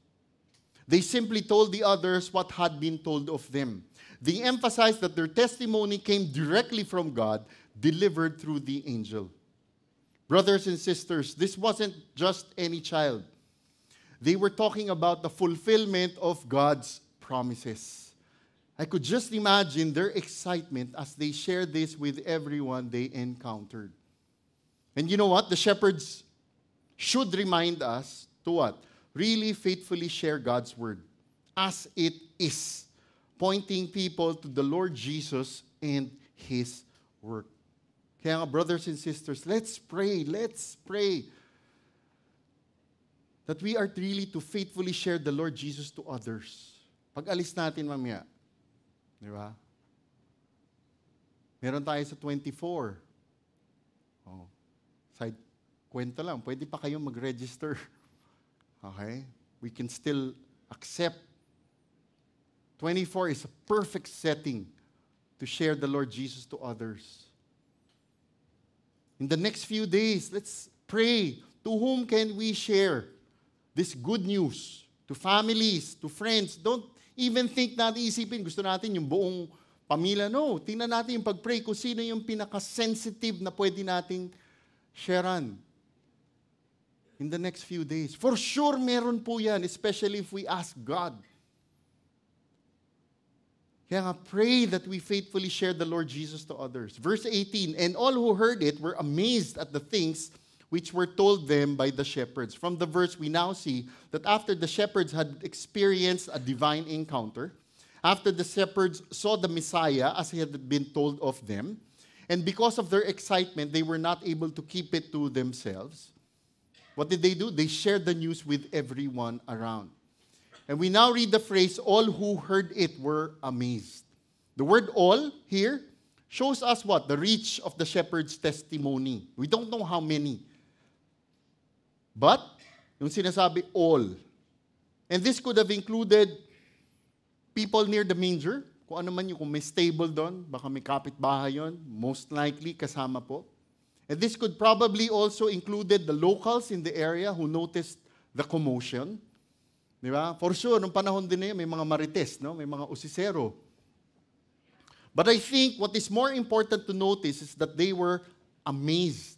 They simply told the others what had been told of them. They emphasized that their testimony came directly from God, delivered through the angel. Brothers and sisters, this wasn't just any child. They were talking about the fulfillment of God's promises. I could just imagine their excitement as they shared this with everyone they encountered. And you know what? The shepherds should remind us to what? Really faithfully share God's word as it is, pointing people to the Lord Jesus and His work. Kaya nga, brothers and sisters, let's pray that we are really to faithfully share the Lord Jesus to others. Pag alis natin mamaya, di ba? Meron tayo sa 24. Oh, side kwento lang, pwede pa kayong mag-register. Okay? We can still accept. 24 is a perfect setting to share the Lord Jesus to others. In the next few days, let's pray. To whom can we share this good news? To families, to friends. Don't even think na isipin, gusto natin yung buong pamilya. No, tingnan natin yung pag-pray kung sino yung pinaka-sensitive na pwede nating sharean in the next few days. For sure, meron po yan, especially if we ask God. Kaya nga, pray that we faithfully share the Lord Jesus to others. Verse 18, and all who heard it were amazed at the things which were told them by the shepherds. From the verse, we now see that after the shepherds had experienced a divine encounter, after the shepherds saw the Messiah as he had been told of them, and because of their excitement, they were not able to keep it to themselves. What did they do? They shared the news with everyone around. And we now read the phrase, all who heard it were amazed. The word all here shows us what? The reach of the shepherd's testimony. We don't know how many. But, yung sinasabi, all. And this could have included people near the manger. Kung ano man yung, kung may stable doon, baka may kapitbahay yun, most likely kasama po. And this could probably also included the locals in the area who noticed the commotion. Di ba? For sure, nung panahon din na yun, may mga marites, no? May mga usisero. But I think what is more important to notice is that they were amazed.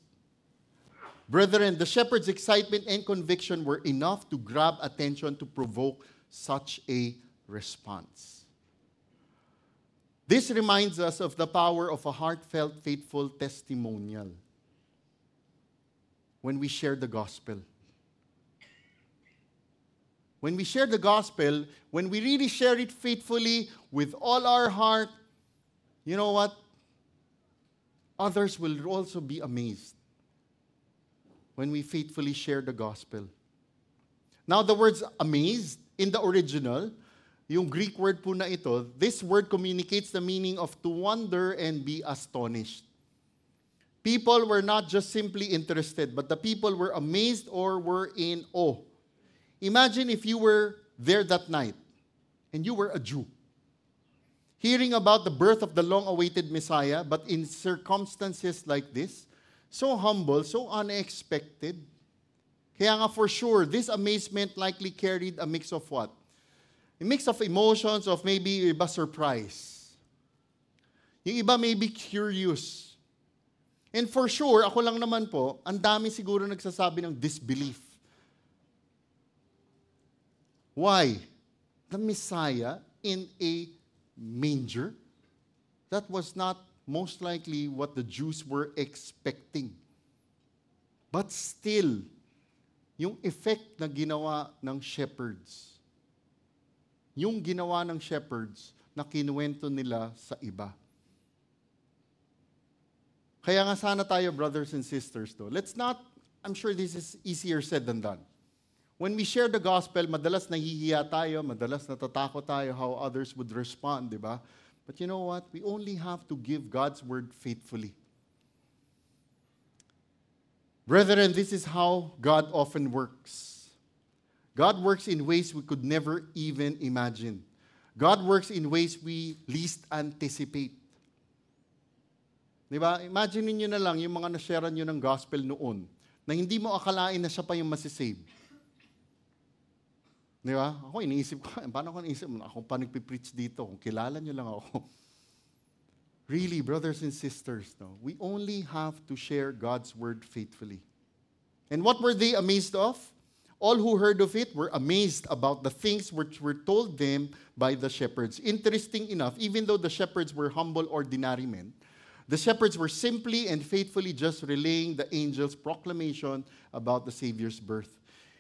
Brethren, the shepherd's excitement and conviction were enough to grab attention to provoke such a response. This reminds us of the power of a heartfelt, faithful testimonial when we share the gospel. When we share the gospel, when we really share it faithfully with all our heart, you know what? Others will also be amazed when we faithfully share the gospel. Now, the words amazed in the original, yung Greek word po na ito, this word communicates the meaning of to wonder and be astonished. People were not just simply interested, but the people were amazed or were in awe. Imagine if you were there that night and you were a Jew, hearing about the birth of the long-awaited Messiah, but in circumstances like this, so humble, so unexpected. Kaya nga for sure, this amazement likely carried a mix of what? A mix of emotions, of maybe iba surprise. Yung iba may be curious. And for sure, ako lang naman po, ang dami siguro nagsasabi ng disbelief. Why? The Messiah in a manger? That was not most likely what the Jews were expecting. But still, yung effect na ginawa ng shepherds, yung ginawa ng shepherds na kinuwento nila sa iba. Kaya nga sana tayo, brothers and sisters, let's not, I'm sure this is easier said than done. When we share the gospel, madalas nahihiya tayo, madalas natatakot tayo how others would respond, di ba? But you know what? We only have to give God's word faithfully. Brethren, this is how God often works. God works in ways we could never even imagine. God works in ways we least anticipate. Di ba? Imagine niyo na lang yung mga na-share nyo ng gospel noon na hindi mo akalain na siya pa yung masisave. Di ba? Ako iniisip ko, paano ko iniisip? Ako pa nagpipreach dito, kung kilala nyo lang ako. Really, brothers and sisters, we only have to share God's word faithfully. And what were they amazed of? All who heard of it were amazed about the things which were told them by the shepherds. Interesting enough, even though the shepherds were humble, ordinary men, the shepherds were simply and faithfully just relaying the angel's proclamation about the Savior's birth.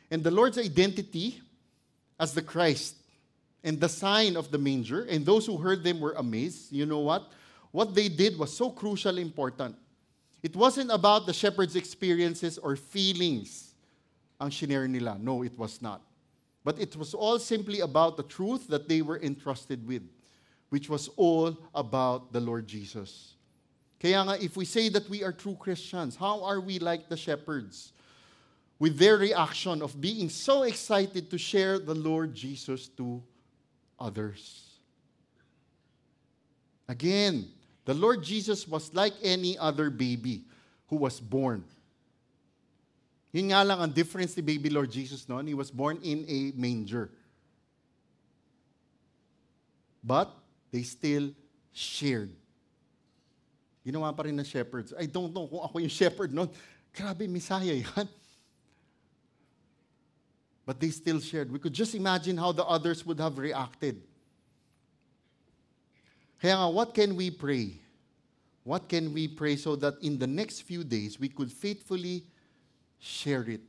And the Lord's identity as the Christ and the sign of the manger, and those who heard them were amazed. You know what? What they did was so crucially important. It wasn't about the shepherds' experiences or feelings ang shinare nila. No, it was not. But it was all simply about the truth that they were entrusted with, which was all about the Lord Jesus. Kaya nga, if we say that we are true Christians, how are we like the shepherds? With their reaction of being so excited to share the Lord Jesus to others. Again, the Lord Jesus was like any other baby who was born. Yun nga lang ang difference ni baby Lord Jesus noon. He was born in a manger. But they still shared. Ginawa pa rin ng shepherds. I don't know kung ako yung shepherd noon. Grabe, Messiah yan. But they still shared. We could just imagine how the others would have reacted. Kaya nga, what can we pray? What can we pray so that in the next few days, we could faithfully share it?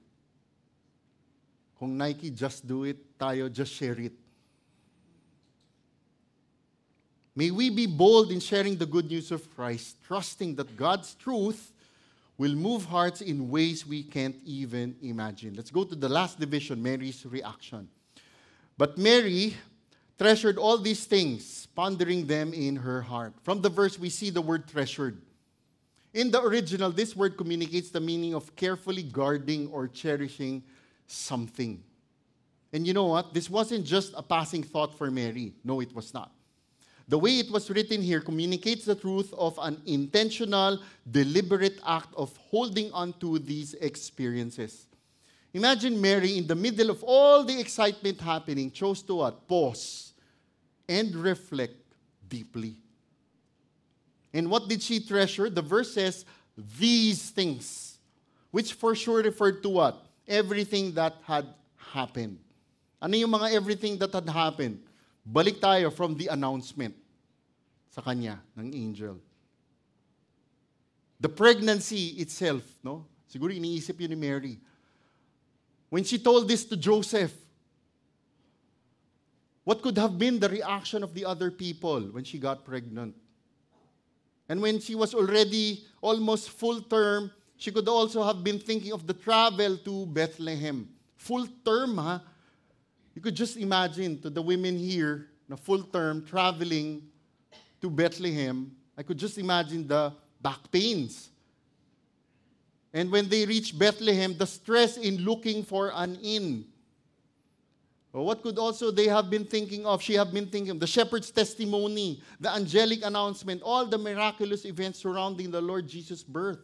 Kung Nike, just do it, tayo, just share it. May we be bold in sharing the good news of Christ, trusting that God's truth will move hearts in ways we can't even imagine. Let's go to the last division, Mary's reaction. But Mary treasured all these things, pondering them in her heart. From the verse, we see the word treasured. In the original, this word communicates the meaning of carefully guarding or cherishing something. And you know what? This wasn't just a passing thought for Mary. No, it was not. The way it was written here communicates the truth of an intentional, deliberate act of holding on to these experiences. Imagine Mary, in the middle of all the excitement happening, chose to what? Pause and reflect deeply. And what did she treasure? The verse says, these things, which for sure referred to what? Everything that had happened. Ano yung mga everything that had happened? Balik tayo from the announcement sa kanya ng angel. The pregnancy itself, no? Siguro iniisip yun ni Mary. When she told this to Joseph, what could have been the reaction of the other people when she got pregnant? And when she was already almost full term, she could also have been thinking of the travel to Bethlehem. Full term, ha? You could just imagine to the women here, na full term, traveling to Bethlehem. I could just imagine the back pains. And when they reached Bethlehem, the stress in looking for an inn. What could also they have been thinking of? She have been thinking of the shepherd's testimony, the angelic announcement, all the miraculous events surrounding the Lord Jesus' birth.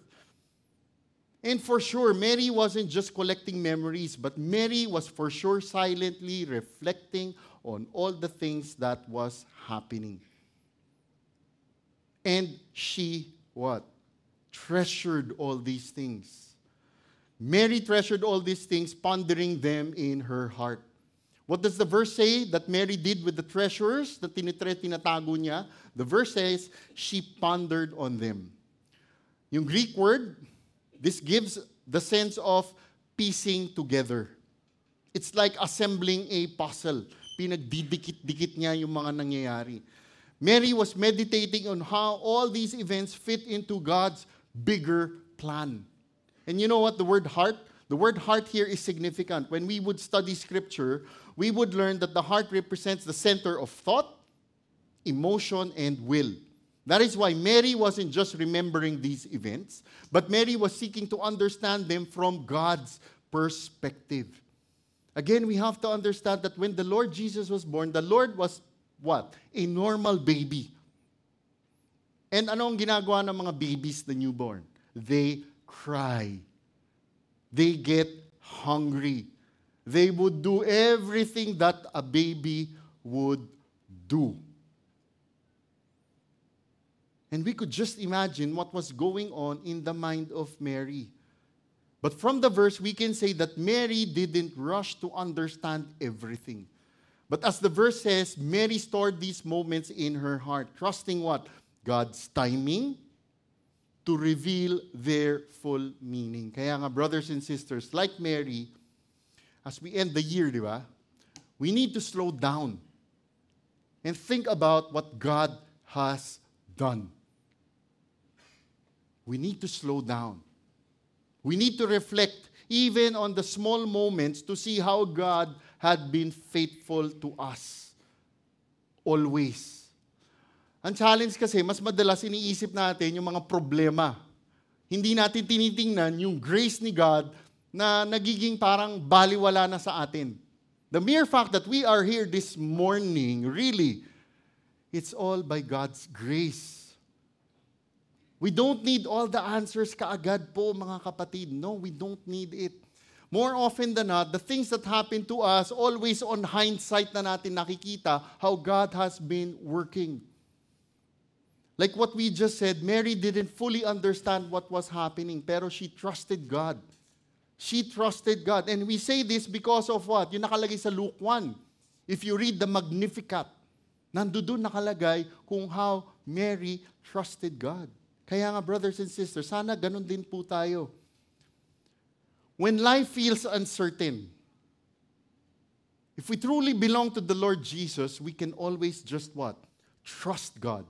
And for sure, Mary wasn't just collecting memories, but Mary was for sure silently reflecting on all the things that was happening. And she, what? Treasured all these things. Mary treasured all these things, pondering them in her heart. What does the verse say that Mary did with the treasures na tinatago niya? The verse says, she pondered on them. Yung Greek word, this gives the sense of piecing together. It's like assembling a puzzle. Pinagdidikit-dikit niya yung mga nangyayari. Mary was meditating on how all these events fit into God's bigger plan. And you know what? The word heart here is significant. When we would study scripture, we would learn that the heart represents the center of thought, emotion, and will. That is why Mary wasn't just remembering these events, but Mary was seeking to understand them from God's perspective. Again, we have to understand that when the Lord Jesus was born, the Lord was what? A normal baby. And ano ang ginagawa ng mga babies na newborn? They cry. They get hungry. They would do everything that a baby would do. And we could just imagine what was going on in the mind of Mary. But from the verse, we can say that Mary didn't rush to understand everything. But as the verse says, Mary stored these moments in her heart, trusting what? God's timing to reveal their full meaning. Kaya nga, brothers and sisters, like Mary, as we end the year, di ba? We need to slow down and think about what God has done. We need to slow down. We need to reflect even on the small moments to see how God had been faithful to us. Always. Ang challenge kasi, mas madalas iniisip natin yung mga problema. Hindi natin tinitingnan yung grace ni God na nagiging parang baliwala na sa atin. The mere fact that we are here this morning, really, it's all by God's grace. We don't need all the answers kaagad po, mga kapatid. No, we don't need it. More often than not, the things that happen to us, always on hindsight na natin nakikita how God has been working. Like what we just said, Mary didn't fully understand what was happening, pero she trusted God. She trusted God. And we say this because of what? Yung nakalagay sa Luke 1. If you read the Magnificat, nandoon nakalagay kung how Mary trusted God. Kaya nga, brothers and sisters, sana ganun din po tayo. When life feels uncertain, if we truly belong to the Lord Jesus, we can always just what? Trust God.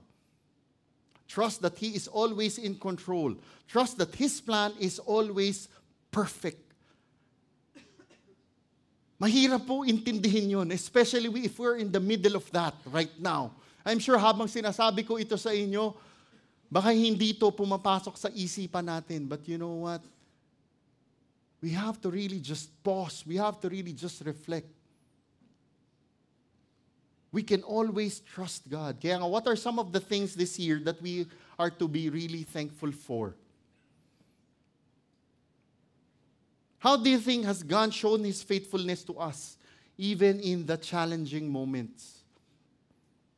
Trust that He is always in control. Trust that His plan is always perfect. Mahirap po intindihin yun, especially if we're in the middle of that right now. I'm sure habang sinasabi ko ito sa inyo, baka hindi ito pumapasok sa isipan natin. But you know what? We have to really just pause. We have to really just reflect. We can always trust God. Kaya nga, what are some of the things this year that we are to be really thankful for? How do you think has God shown His faithfulness to us, even in the challenging moments?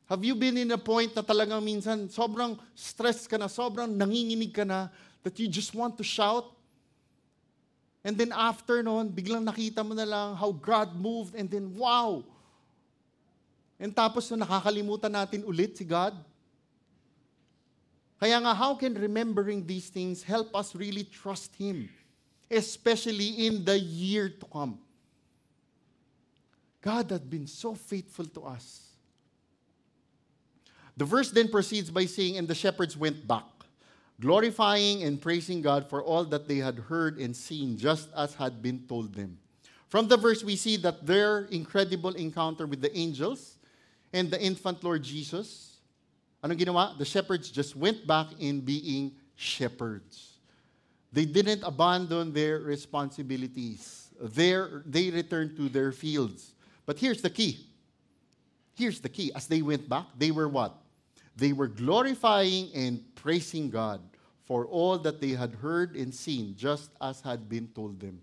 Have you been in a point na talagang minsan sobrang stressed ka na, sobrang nanginginig ka na, that you just want to shout? And then after noon, biglang nakita mo na lang how God moved and then wow! And tapos no, nakakalimutan natin ulit si God. Kaya nga, how can remembering these things help us really trust Him? Especially in the year to come. God had been so faithful to us. The verse then proceeds by saying, and the shepherds went back, glorifying and praising God for all that they had heard and seen, just as had been told them. From the verse, we see that their incredible encounter with the angels and the infant Lord Jesus, anong ginawa? The shepherds just went back in being shepherds. They didn't abandon their responsibilities. They returned to their fields. But here's the key. Here's the key. As they went back, they were what? They were glorifying and praising God for all that they had heard and seen, just as had been told them.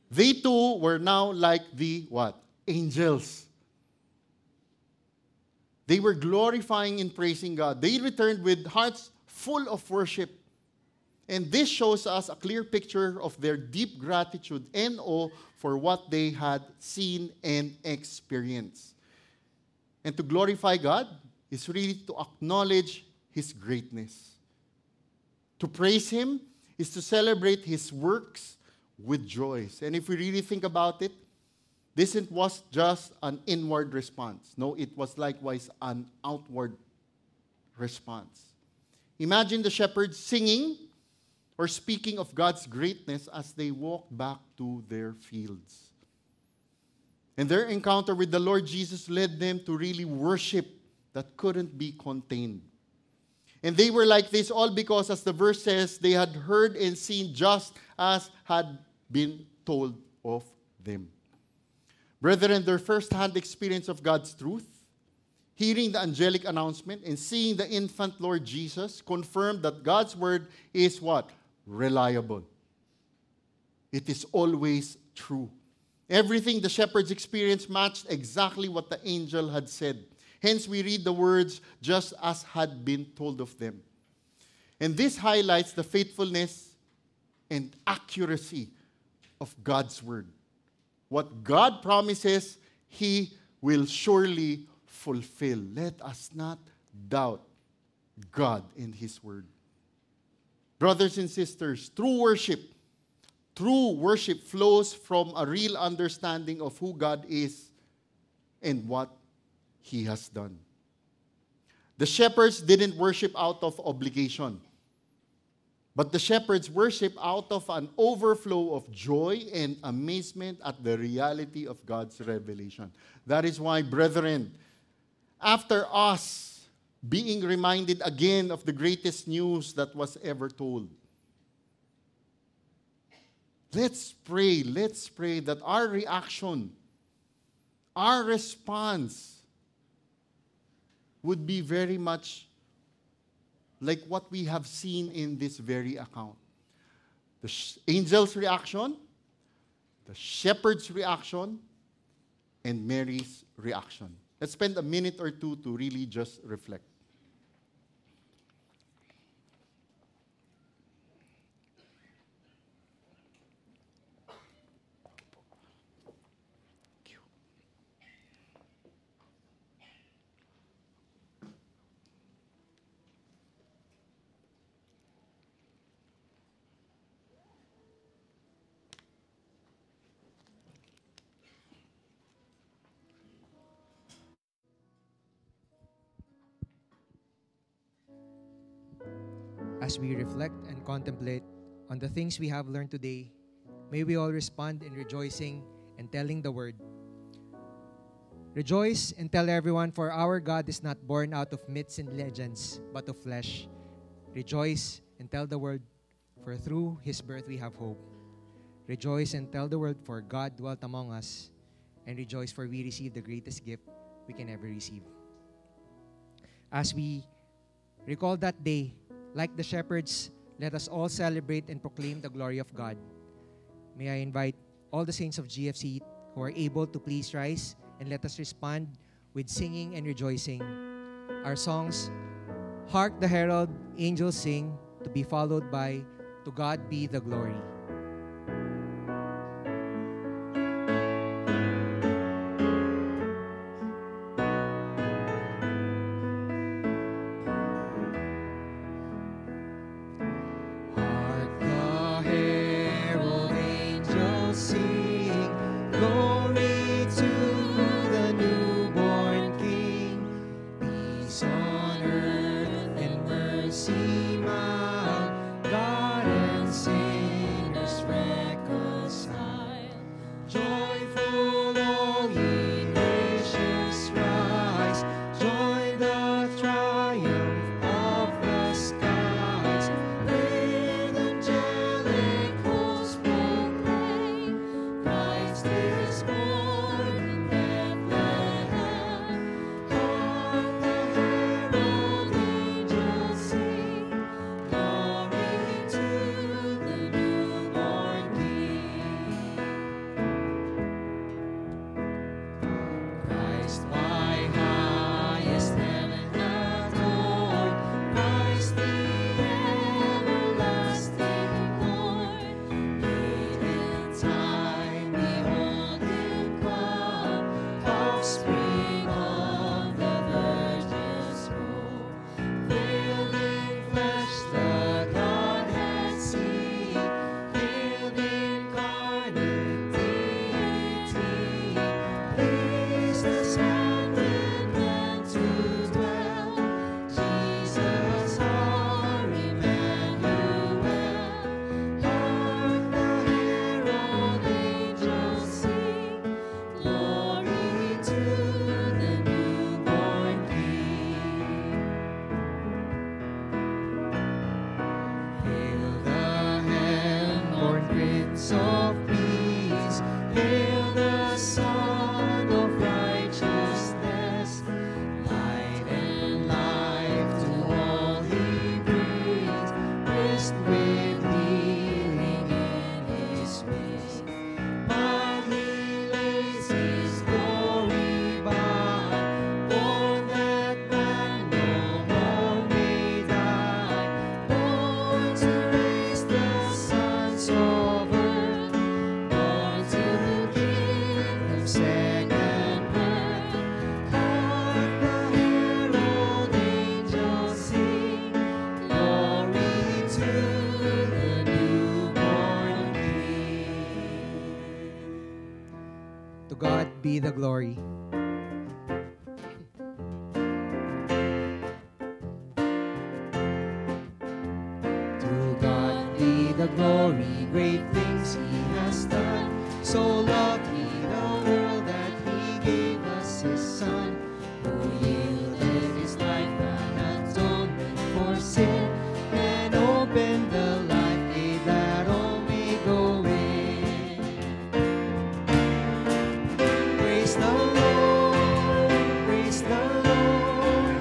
They too were now like the what? Angels. They were glorifying and praising God. They returned with hearts full of worship. And this shows us a clear picture of their deep gratitude and awe for what they had seen and experienced. And to glorify God is really to acknowledge His greatness. To praise Him is to celebrate His works with joys. And if we really think about it, this was just an inward response. No, it was likewise an outward response. Imagine the shepherds singing or speaking of God's greatness as they walked back to their fields. And their encounter with the Lord Jesus led them to really worship that couldn't be contained. And they were like this all because, as the verse says, they had heard and seen just as had been told of them. Brethren, their first-hand experience of God's truth, hearing the angelic announcement and seeing the infant Lord Jesus confirmed that God's word is what? Reliable. It is always true. Everything the shepherds experienced matched exactly what the angel had said. Hence, we read the words just as had been told of them. And this highlights the faithfulness and accuracy of God's word. What God promises, He will surely fulfill. Let us not doubt God and His word. Brothers and sisters, true worship flows from a real understanding of who God is and what He has done. The shepherds didn't worship out of obligation, but the shepherds worship out of an overflow of joy and amazement at the reality of God's revelation. That is why, brethren, after us being reminded again of the greatest news that was ever told, let's pray that our reaction, our response would be very much like what we have seen in this very account. The angel's reaction, the shepherd's reaction, and Mary's reaction. Let's spend a minute or two to really just reflect. As we reflect and contemplate on the things we have learned today, may we all respond in rejoicing and telling the word. Rejoice and tell everyone, for our God is not born out of myths and legends, but of flesh. Rejoice and tell the world, for through His birth we have hope. Rejoice and tell the world, for God dwelt among us. And rejoice, for we receive the greatest gift we can ever receive. As we recall that day, like the shepherds, let us all celebrate and proclaim the glory of God. May I invite all the saints of GFC who are able to please rise and let us respond with singing and rejoicing. Our songs, Hark the Herald Angels Sing, to be followed by To God Be the Glory. God and sinner be the glory. To God be the glory, great things He has done. So loved He the world that He gave us His Son, who yielded His life an atonement for sin, and opened the life gate that all may go in. Praise the Lord, praise the Lord.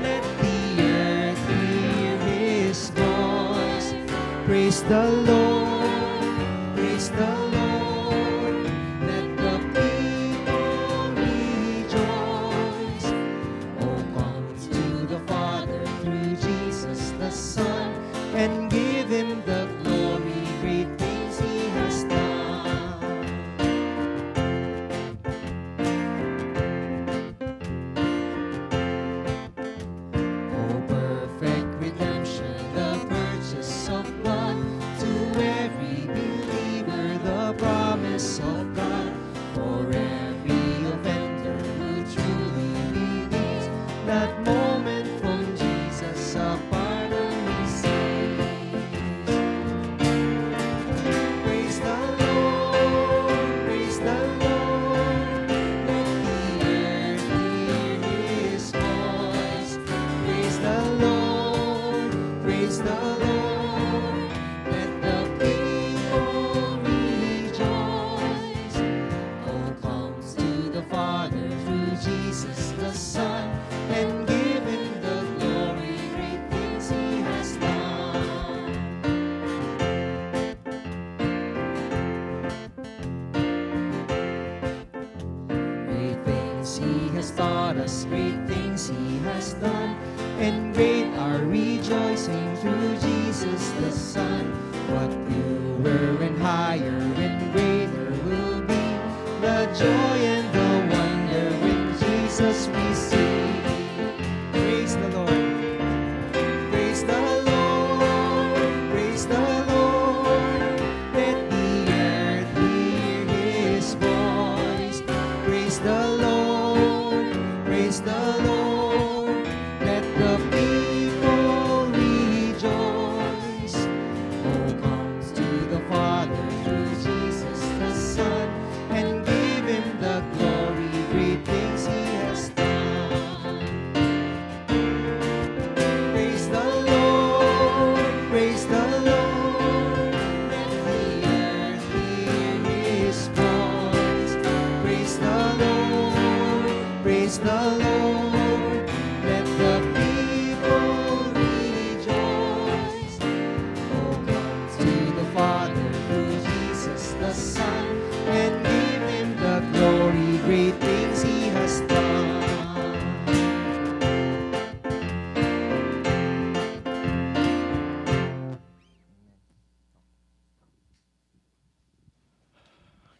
Let the earth hear His voice. Praise the Lord, praise the Lord. Let the people rejoice. Oh, come to the Father through Jesus the Son, and give Him the glory, great things He has done. Oh, perfect redemption, the purchase of blood, to every believer the promise of God. For every offender who truly believes, that moment from Jesus a pardon receives. Praise the Lord, praise the Lord. Let the earth hear His voice. Praise the Lord, praise the Lord. Let the people rejoice. Oh, comes to the Father through Jesus the Son, and give Him the glory, great things He has done. Great things He has taught us, great things He has done, and great our rejoicing through Jesus the Son. What purer and higher and greater will be the joy and the wonder when Jesus we see. Praise the Lord, praise the Lord, praise the Lord. Let the earth hear His voice. Praise the Lord, praise the Lord. Let the people rejoice. Oh, comes to the Father through Jesus the Son, and give Him the glory, great things He has done. Praise the Lord, praise the Lord. Let the earth hear His voice. Praise the Lord, praise the Lord. Let the people rejoice. Oh, comes to the Father through Jesus the Son, and give Him the glory, great things He has done.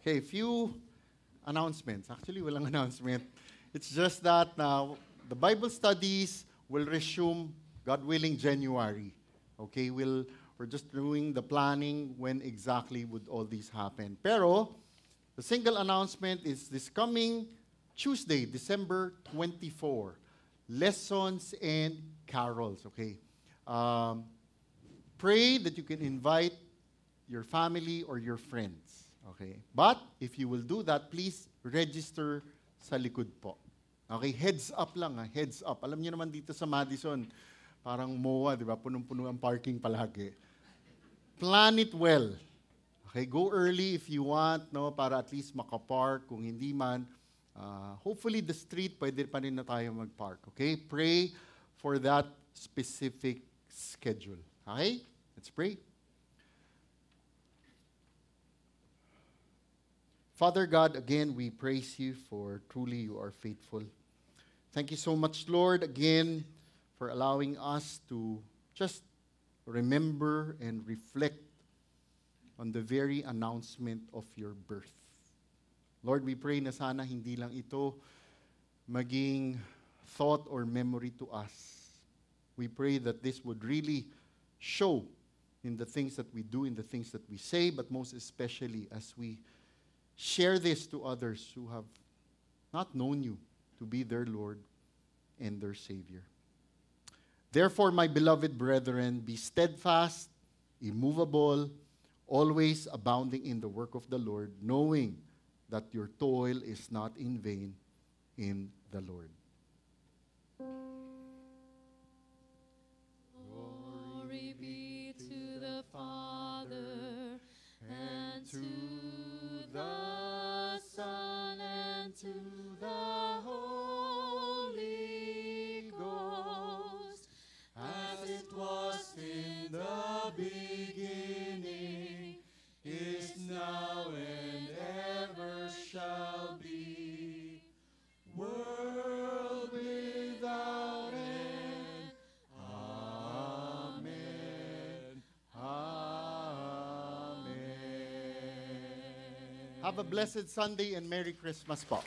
Okay, few announcements. Actually, walang announcement. It's just that now the Bible studies will resume, God willing, January. Okay, we're just doing the planning when exactly would all these happen. Pero, the single announcement is this coming Tuesday, December 24, lessons and carols. Okay, pray that you can invite your family or your friends. Okay? But, if you will do that, please register sa likod po. Okay? Heads up lang, ha? Heads up. Alam niyo naman dito sa Madison, parang MOA, di ba? Punong-puno ang parking palagi. Plan it well. Okay? Go early if you want, no? Para at least makapark. Kung hindi man, hopefully the street, pwede pa rin na tayo magpark. Okay? Pray for that specific schedule. Okay? Let's pray. Father God, again, we praise you for truly you are faithful. Thank you so much, Lord, again, for allowing us to just remember and reflect on the very announcement of your birth. Lord, we pray na sana hindi lang ito maging thought or memory to us. We pray that this would really show in the things that we do, in the things that we say, but most especially as we share this to others who have not known you to be their Lord and their Savior. Therefore, my beloved brethren, be steadfast, immovable, always abounding in the work of the Lord, knowing that your toil is not in vain in the Lord. Glory be to the Father, and to the Son, and to the Holy Ghost, as it was in the beginning, is now, and ever shall be, world without end. Amen. Amen. Have a blessed Sunday and Merry Christmas, po.